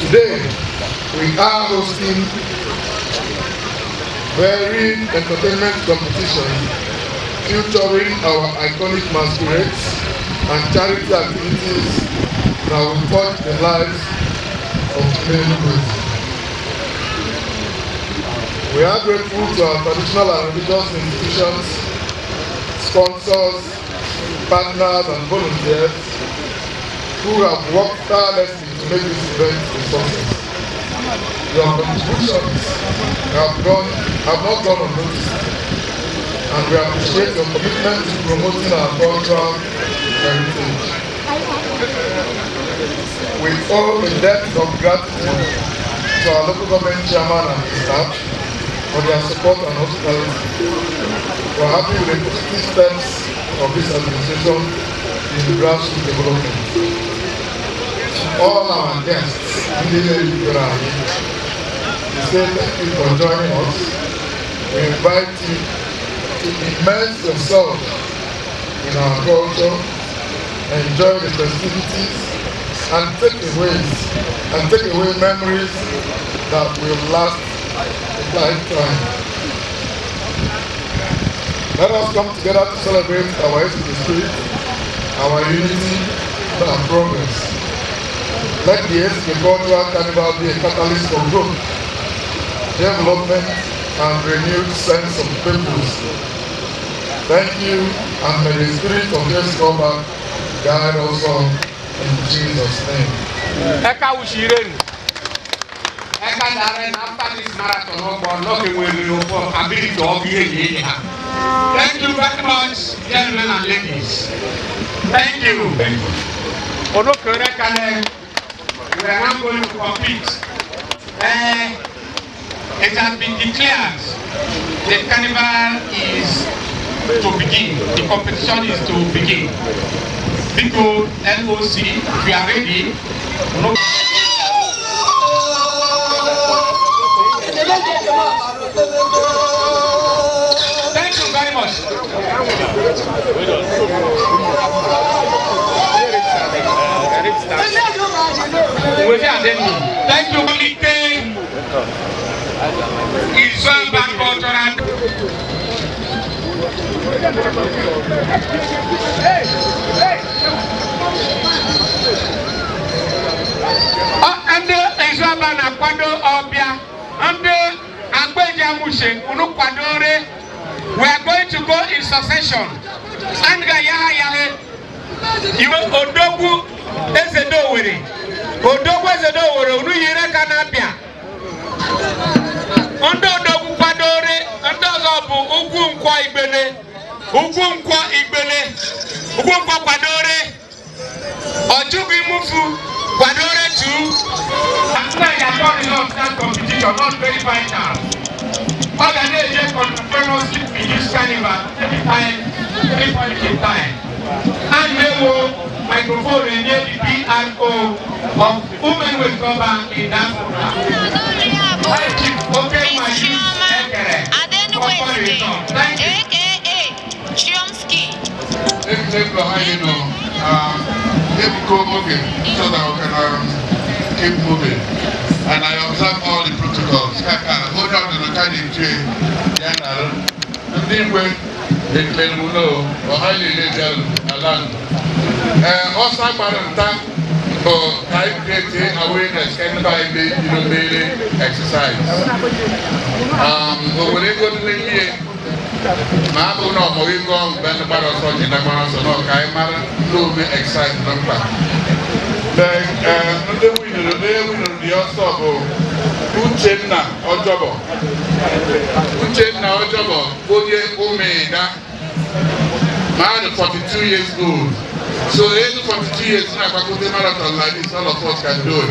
Today, we are hosting varied entertainment competitions featuring our iconic masquerades and charity activities that will touch the lives of Enugu. We are grateful to our traditional and religious institutions, sponsors, partners, and volunteers who have worked tirelessly to make this event a success. Your contributions have not gone unnoticed, and we appreciate your commitment to promoting our cultural heritage. We owe a debt of gratitude to our local government chairman and staff for their support and hospitality. We are happy with the positive steps of this administration in the grassroots development. All our guests, we say thank you for joining us. We invite you to immerse yourself in our culture, enjoy the festivities, and take away memories that will last a lifetime. Let us come together to celebrate our spirit, our unity, and progress. Let the Cultural Carnival be a catalyst for growth, development, and renewed sense of purpose. Thank you, and may the spirit of this combat guide us all in Jesus' name. Eka Ushiren. Eka Darren, after this marathon, thank you very much, gentlemen and ladies. Thank you. We are now going to compete. It has been declared the carnival is to begin. The competition is to begin. Biko LOC, if you are ready. Thank you very much. Thank you, Malike. We are going to go in succession. You Odogu Ezedowere. Odogu Ezedowere, Unu Yere Kanapia. Ondo Odogu Kwadore, Ondo Zobu, Ugumkwa Igbele, Ugumkwa Igbele, Ugumkwa Kwadore, Ojubi Mufu, Kwadore too. After you have done enough that competition, not very vital. Organization controversial in this carnival, every point in time. And we will microphone and the PRO of Women with Cover in that program. Hi, Chief. Okay, my thank you. AKA Chomsky. Let's go ahead, let me go moving so that we can keep moving. And I observe all the protocols. Hold on to the kind of tree. The thing when they claim to know or highly legal alarm. Also, about that for time creating awareness and by the daily exercise. When they go to the year, I don't know how we go, then the battle of the Namaras or no, I might exercise number. The winner, the also Uchenna Ojobo. Uchenna Ojobo, Bodye Omeda, man 42 years old. So the age of 42 years, I can do marathon like this, all of us can do it.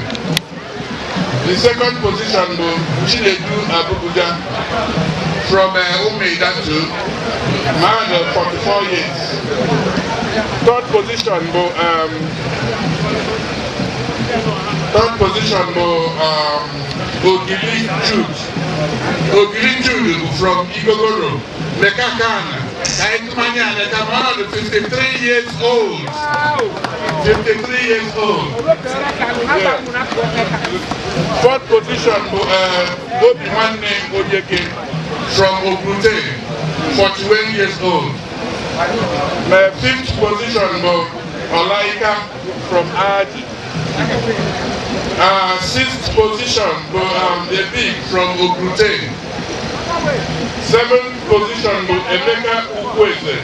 The second position, Chinedu Abubuja, from Omeda to man 44 years. Third position, Ogili Jude. Ogili Jude from Igogoro, Mekakana. One of 53 years old. 53 years old. Yeah. Fourth position, Obiwane Ojeke from Obrute, 41 years old. Fifth position, Olaika from Aji. Sixth position, the big from Obrute. Seventh position, Emeka Ukweze.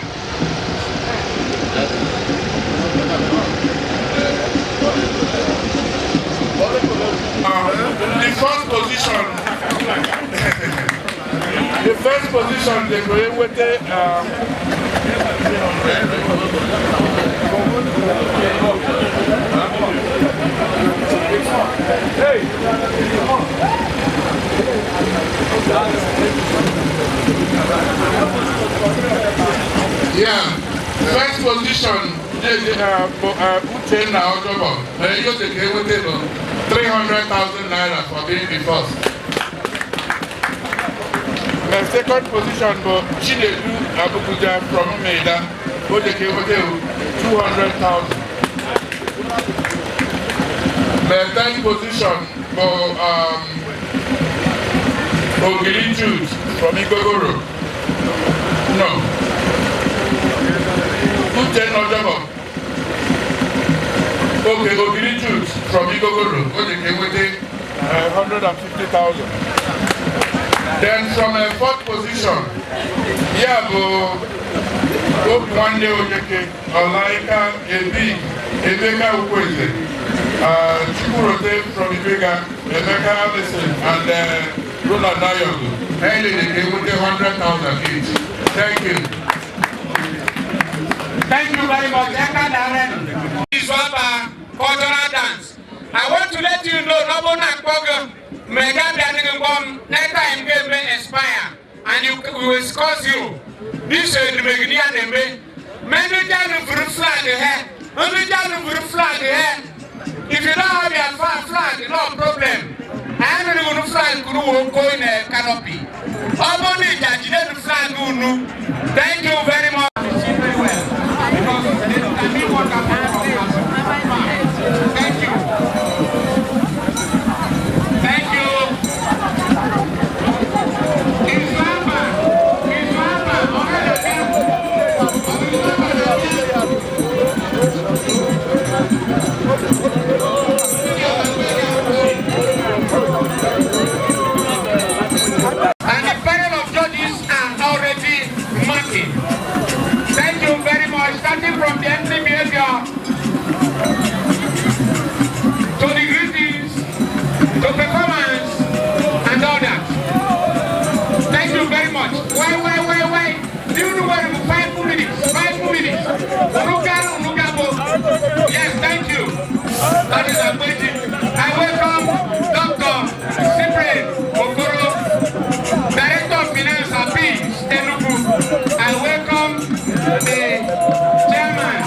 The first position, they go with the yeah, first position. Uchenna Ojobo, you take with 300,000 naira for being the first. The second position, Chinedu Abukuja from Meda, who take with 200,000. The third position, Ogili Jude from Igogoro. No. Uchenna Ojobo. Okay, Ogili Jude from Igogoro, who take with 150,000. Then from a fourth position, Yabo, Okwande Ojeke, Olaika, Ebeka Ukweze, Chukwurote from Ibega, Emeka Allison, and Ronald Dayogo. Hey, they came with 100,000 each. Thank you. Thank you very much. This is Wapa cultural dance. I want to let you know, Nobona Koga, Mega Danigum, next time may expire, and we will discuss you. This is the Megania Neme. Many Jan for flag ahead. Only Jan for flag ahead. If you don't have your flag, no problem. I am going to flag who go in a canopy. Only that you didn't flag who. Thank you very much. Thank you. Thank you. And the panel of judges are already marking. Thank you very much. Starting from the entry behavior to the greetings, to performance, and all that. Thank you very much. Wait. Do you know what? 5 minutes. 5 minutes. Yes, thank you. That is amazing. I welcome Dr. Cyprian Okoro, Director of Finance and Peace, Enugu. I welcome the Chairman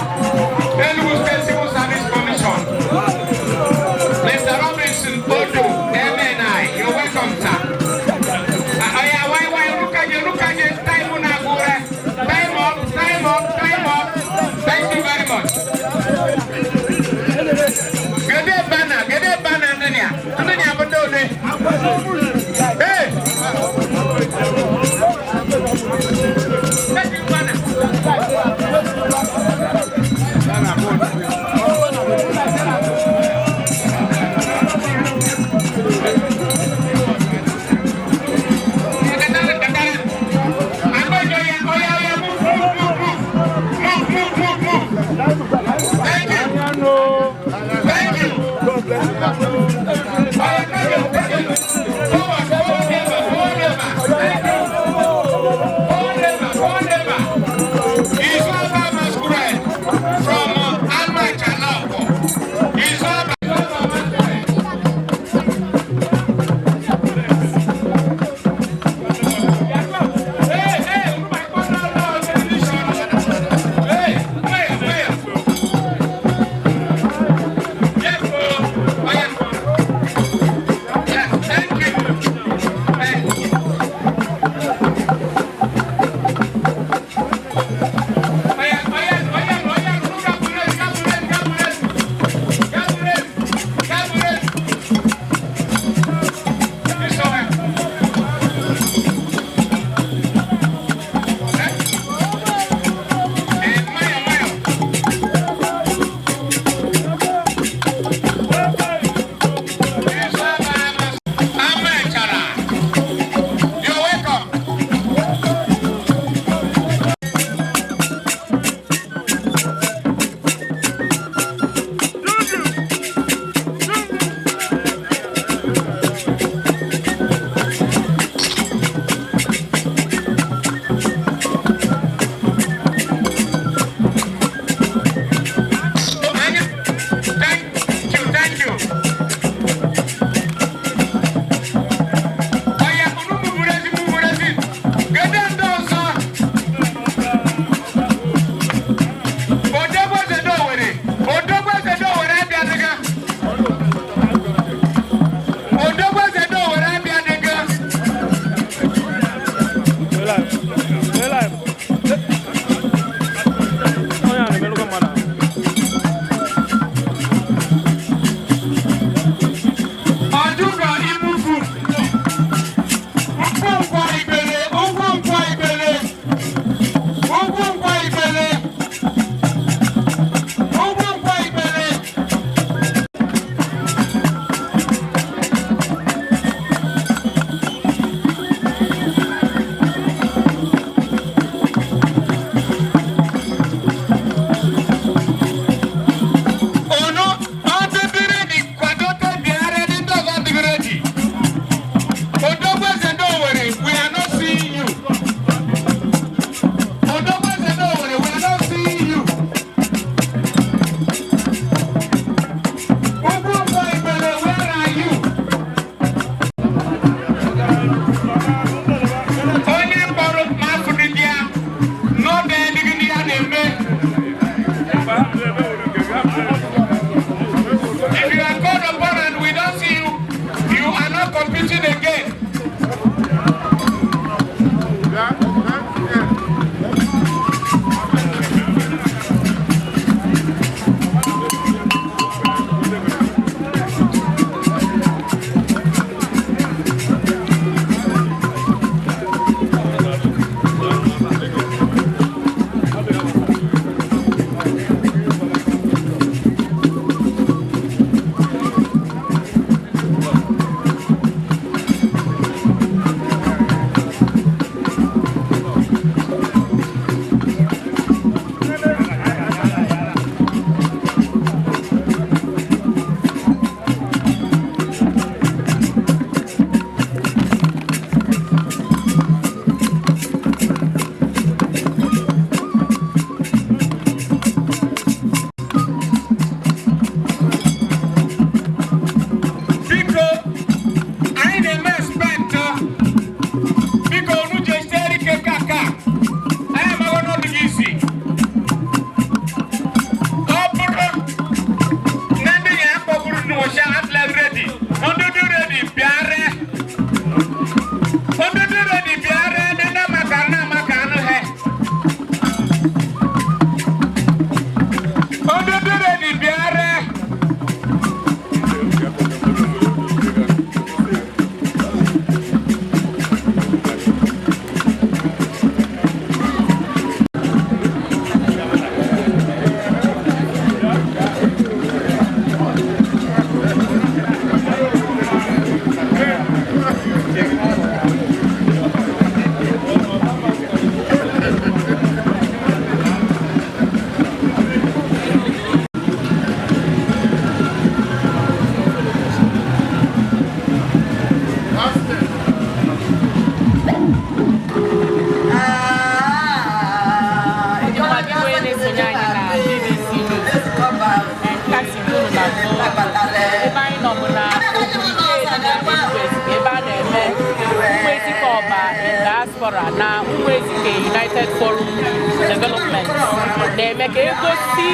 na-eme ka egosi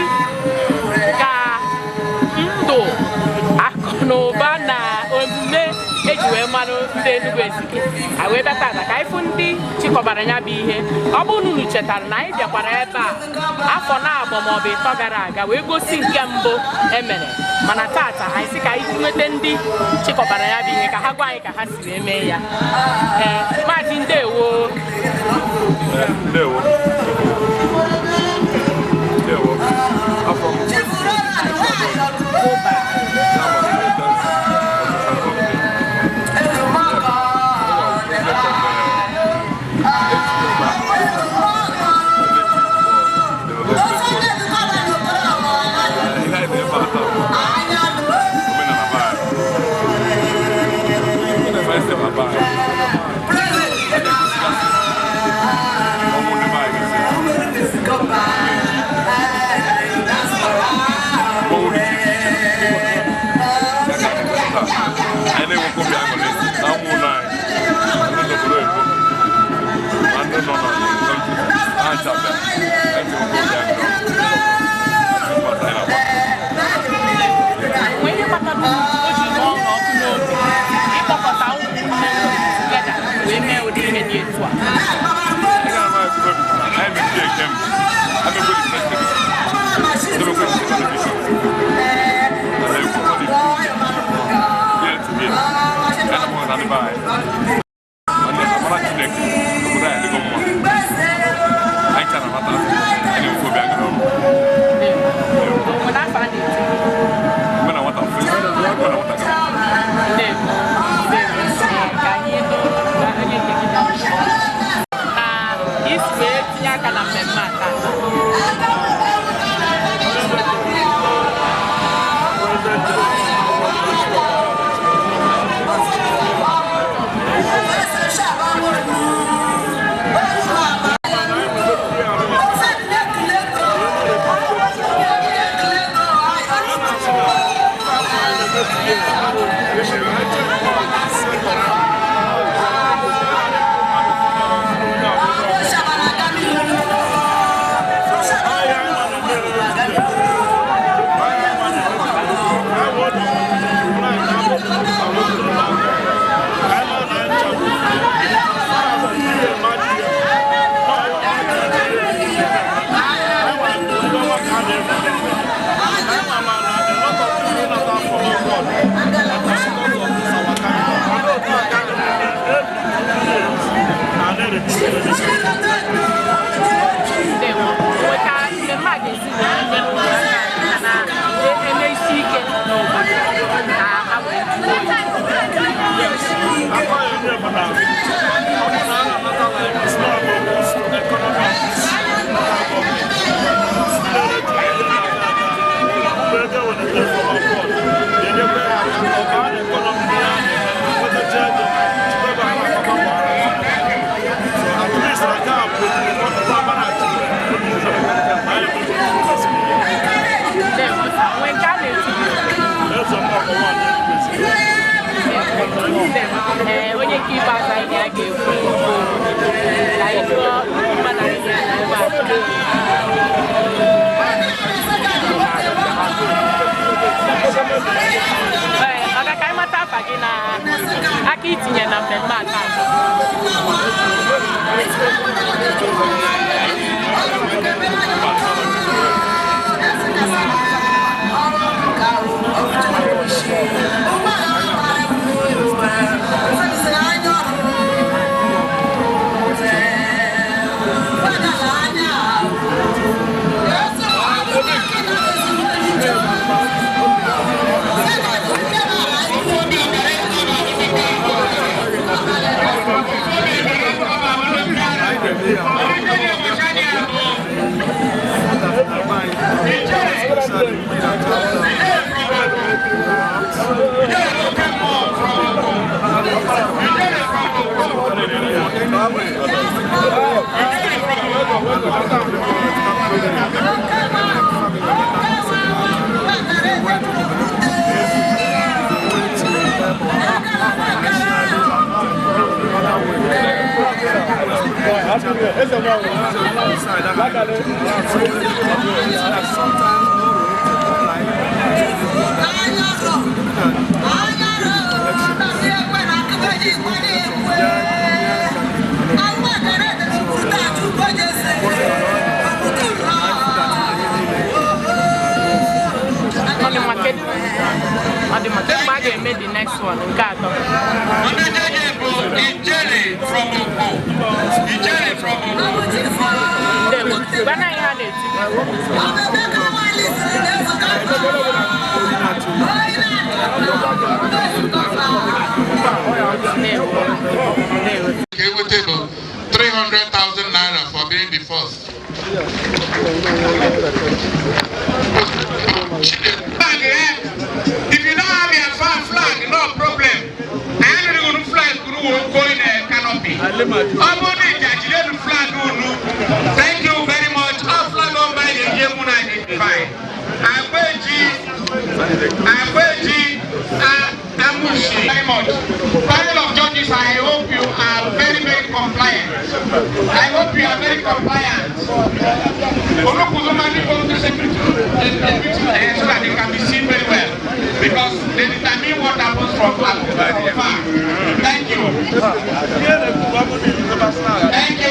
ka ndụ akụ na ụba na omume eji wee mmanụ ndị Enugu Ezike a wee bịa tata ka ịfụ ndị chịkọbara ya bụ ihe ọ bụrụ na unu chetara na anyị bịakwara ebe a afọ na-abụ maọbụ ịtọ gara aga wee gosi nke mbụ emere mana tata anyị sị ka anyị nweta ndị chịkọbara ya bụ ihe ka ha gwa anyị ka ha siri eme ya maazị ndewo onye nke ibe aka anyị a ga-ekwu ka anyị jụọ mmadụ maka ka anyị mata afa gị na aka itinye na mmemme aka Esse é o ga-eme the next one nke atọ. Ndewo. Bana ihe a na-eti. Table 300,000 naira for being the first. If you don't have a fan flag, no problem. I am going to flag go in a canopy. Thank you very much. Our flag on by the Yemuna identified. Amushi. Very much. Panel of judges, I hope you are very, very compliant. I hope you are very compliant. So that they can be seen very well. Because they determine what happens from far. Thank you. Thank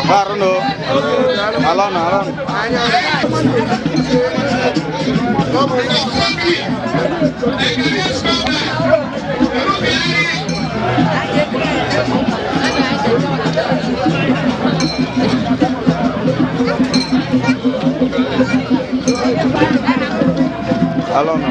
Baruno. Alon. Alon.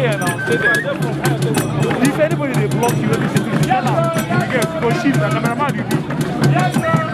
there now. Stay there. If anybody they block you, you tell them. You get go shift and cameraman you do. Yes, sir.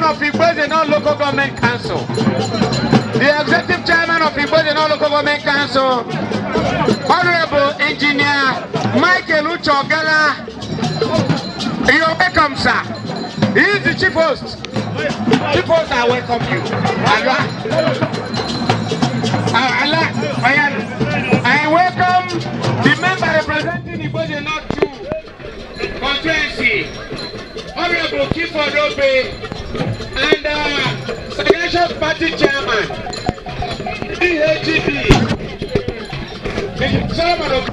of Igboezenor Local Government Council. The Executive Chairman of Igboezenor Local Government Council, Honorable Engineer Michael Uchogala. You're welcome, sir. He is the chief host. Chief host, I welcome you. I welcome the member representing Igboezenor 2 constituency, Honorable Kifo Dobe, and Sagacious Party Chairman, DHGP, Solomon of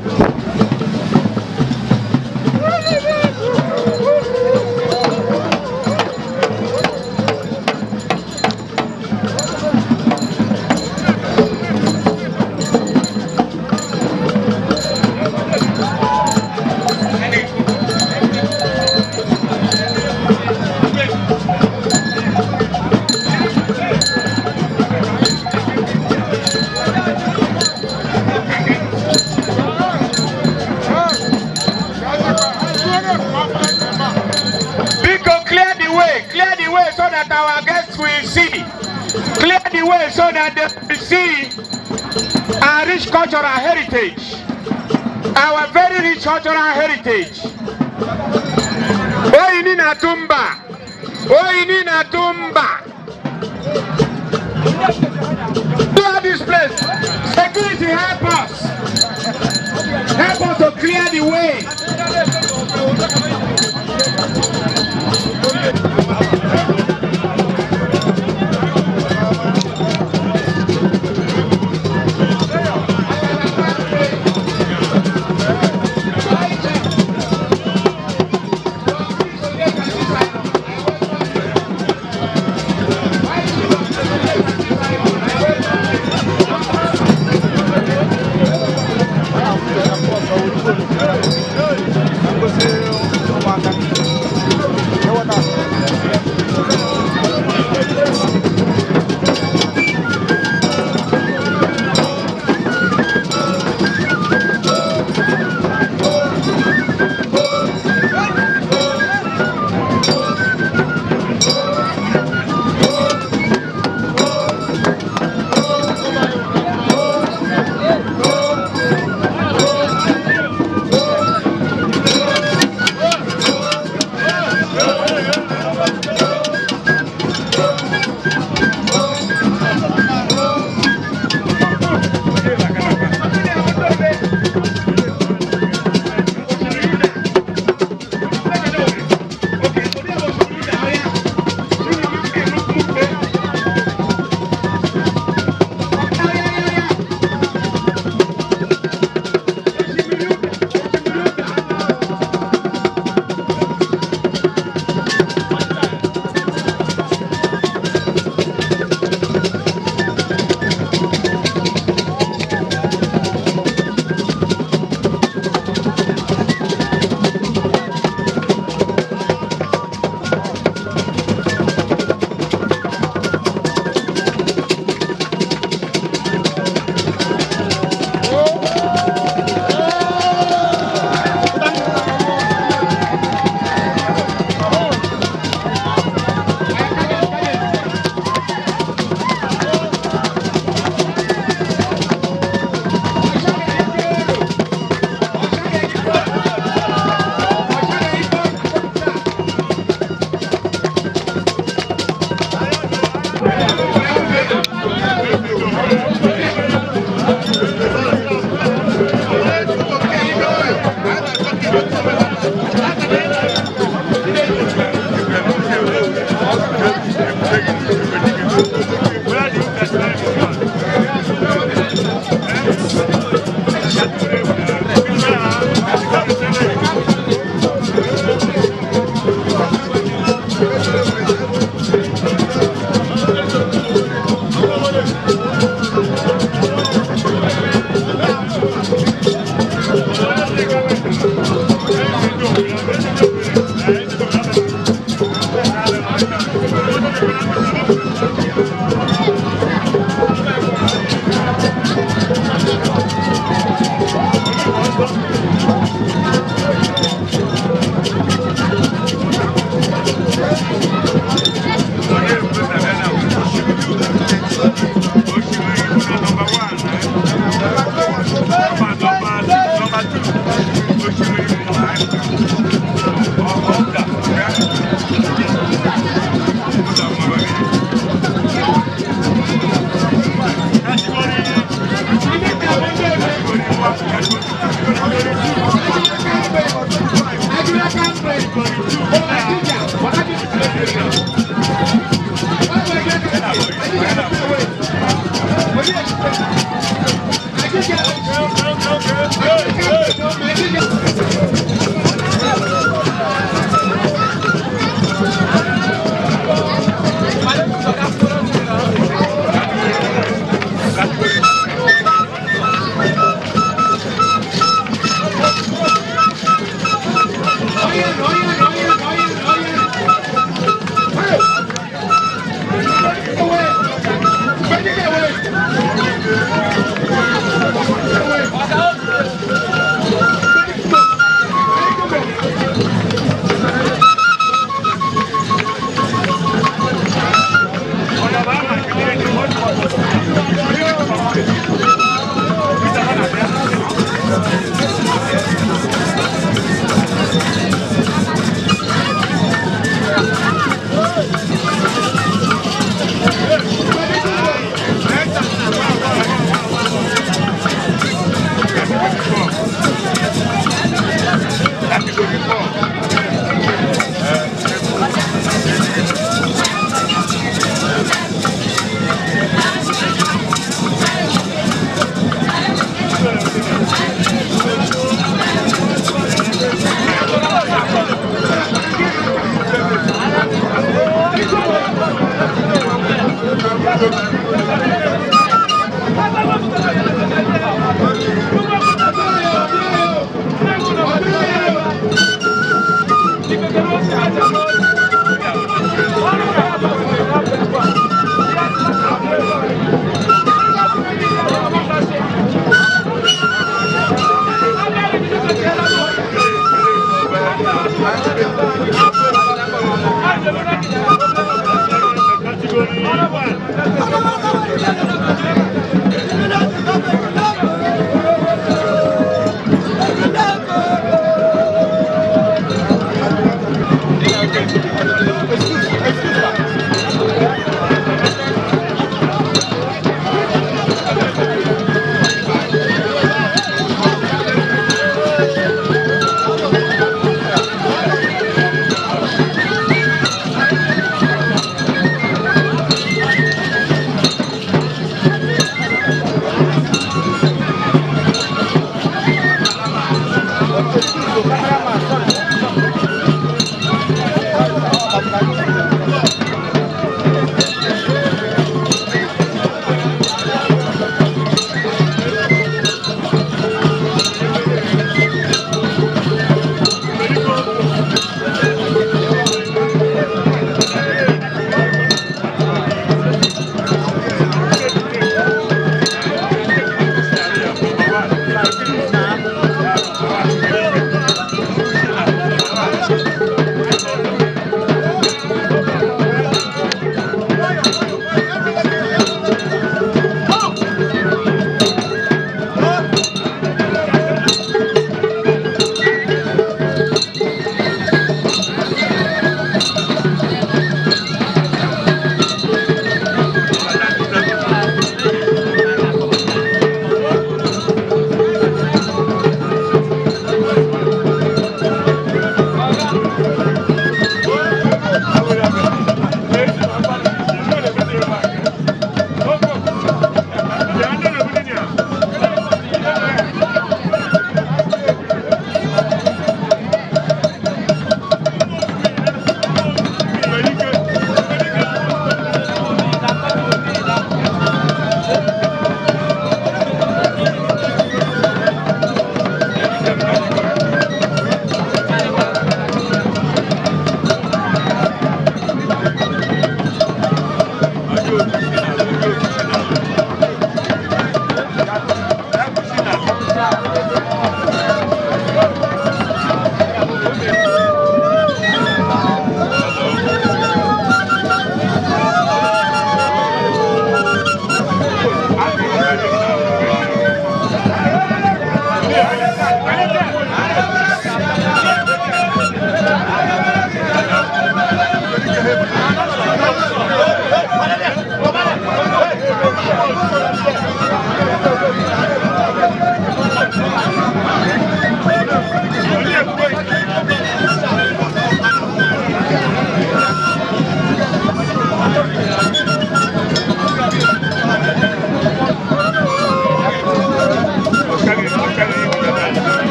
our guests will see. Clear the way so that they will see our rich cultural heritage. Our very rich cultural heritage. Oinina Tumba. Oinina Tumba. Clear this place. Security, help us. Help us to clear the way.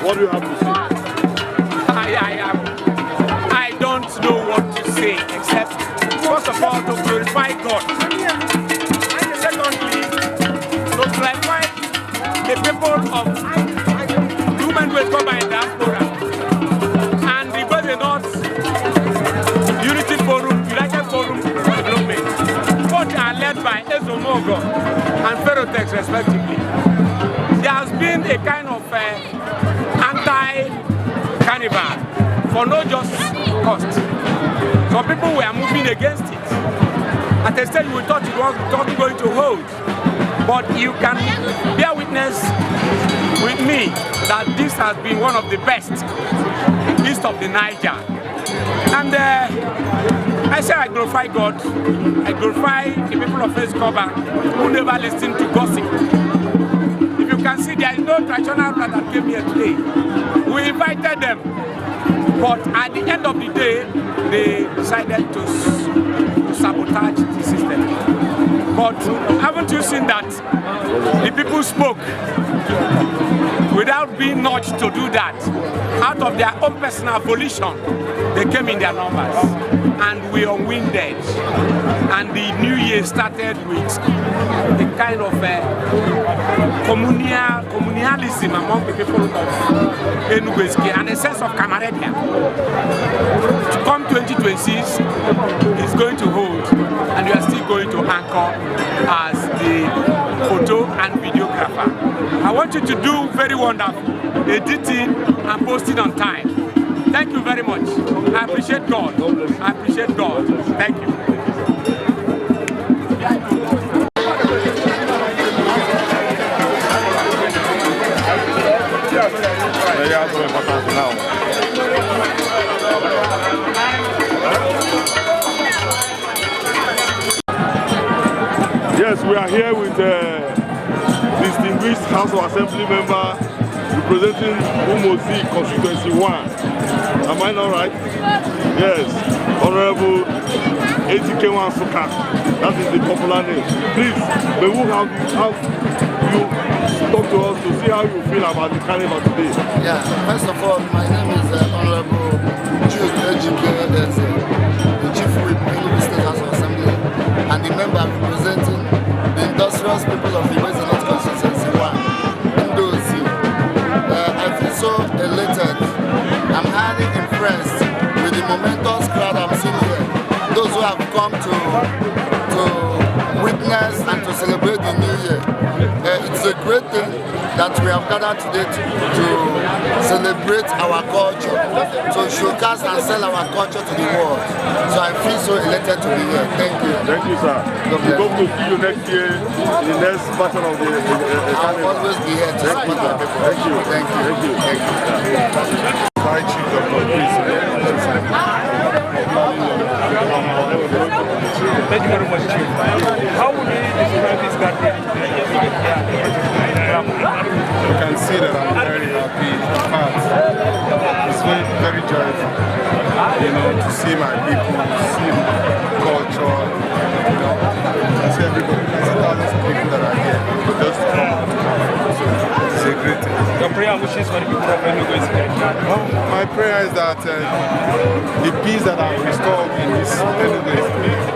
What do you have to say? I don't know what to say except, first of all, to glorify God. And secondly, to glorify the people of human race called by diaspora. And the Igweze North Unity Forum, United Forum Development, both are led by Ezomogo and Ferrotex respectively. There has been a kind of anti-carnival for no just cost. Some people were moving against it. At a stage we thought it was not going to hold. But you can bear witness with me that this has been one of the best east of the Niger. And I say I glorify God. I glorify the people of Escobar who never listen to gossip. You can see there is no traditional ruler that came here today. We invited them, but at the end of the day, they decided to sabotage the system. But haven't you seen that the people spoke without being nudged to do that? Out of their own personal volition, they came in their numbers, and we unwinded. And the new year started with a kind of communalism among the people of Enugu and a sense of camaraderie. To come 2026 is going to hold, and we are still going to anchor as the photo and videographer. I want you to do very wonderful editing and posting on time. Thank you very much. I appreciate God. I appreciate God. Thank you. Yes, we are here with distinguished House of Assembly member representing Umozi Constituency 1. Am I not right? Yes, Honorable ATK1 Soka. That is the popular name. Please, may we have you talk to us to see how you feel about the carnival today. Yeah, first of all, my name is Honorable Jude Ejike, the Chief Whip of the State House of Assembly, and the member representing the industrious people of the Igweze North Constituency 1, Ndozi. I feel so elated. I'm highly impressed with the momentous crowd I'm seeing here. Those who have come to witness and to celebrate the new year. It's a great thing that we have gathered today to celebrate our culture, to showcase and sell our culture to the world. So I feel so elated to be here. Thank you. Thank you, sir. We hope to see you next year in the next version of the I'll always be here to support our people. Thank you. Thank you. Thank you. Thank you. Hi, Chief Dr. Thank you very much, Chief. How would you describe this gathering? You can see that I'm very happy. In fact, it's very joyful, to see my people, see the culture, I see everybody, I see thousands of people that are here just to come. So it's a great thing. your prayer wishes for the people of Enugu Ezike? My prayer is that the peace that I've restored in this Enugu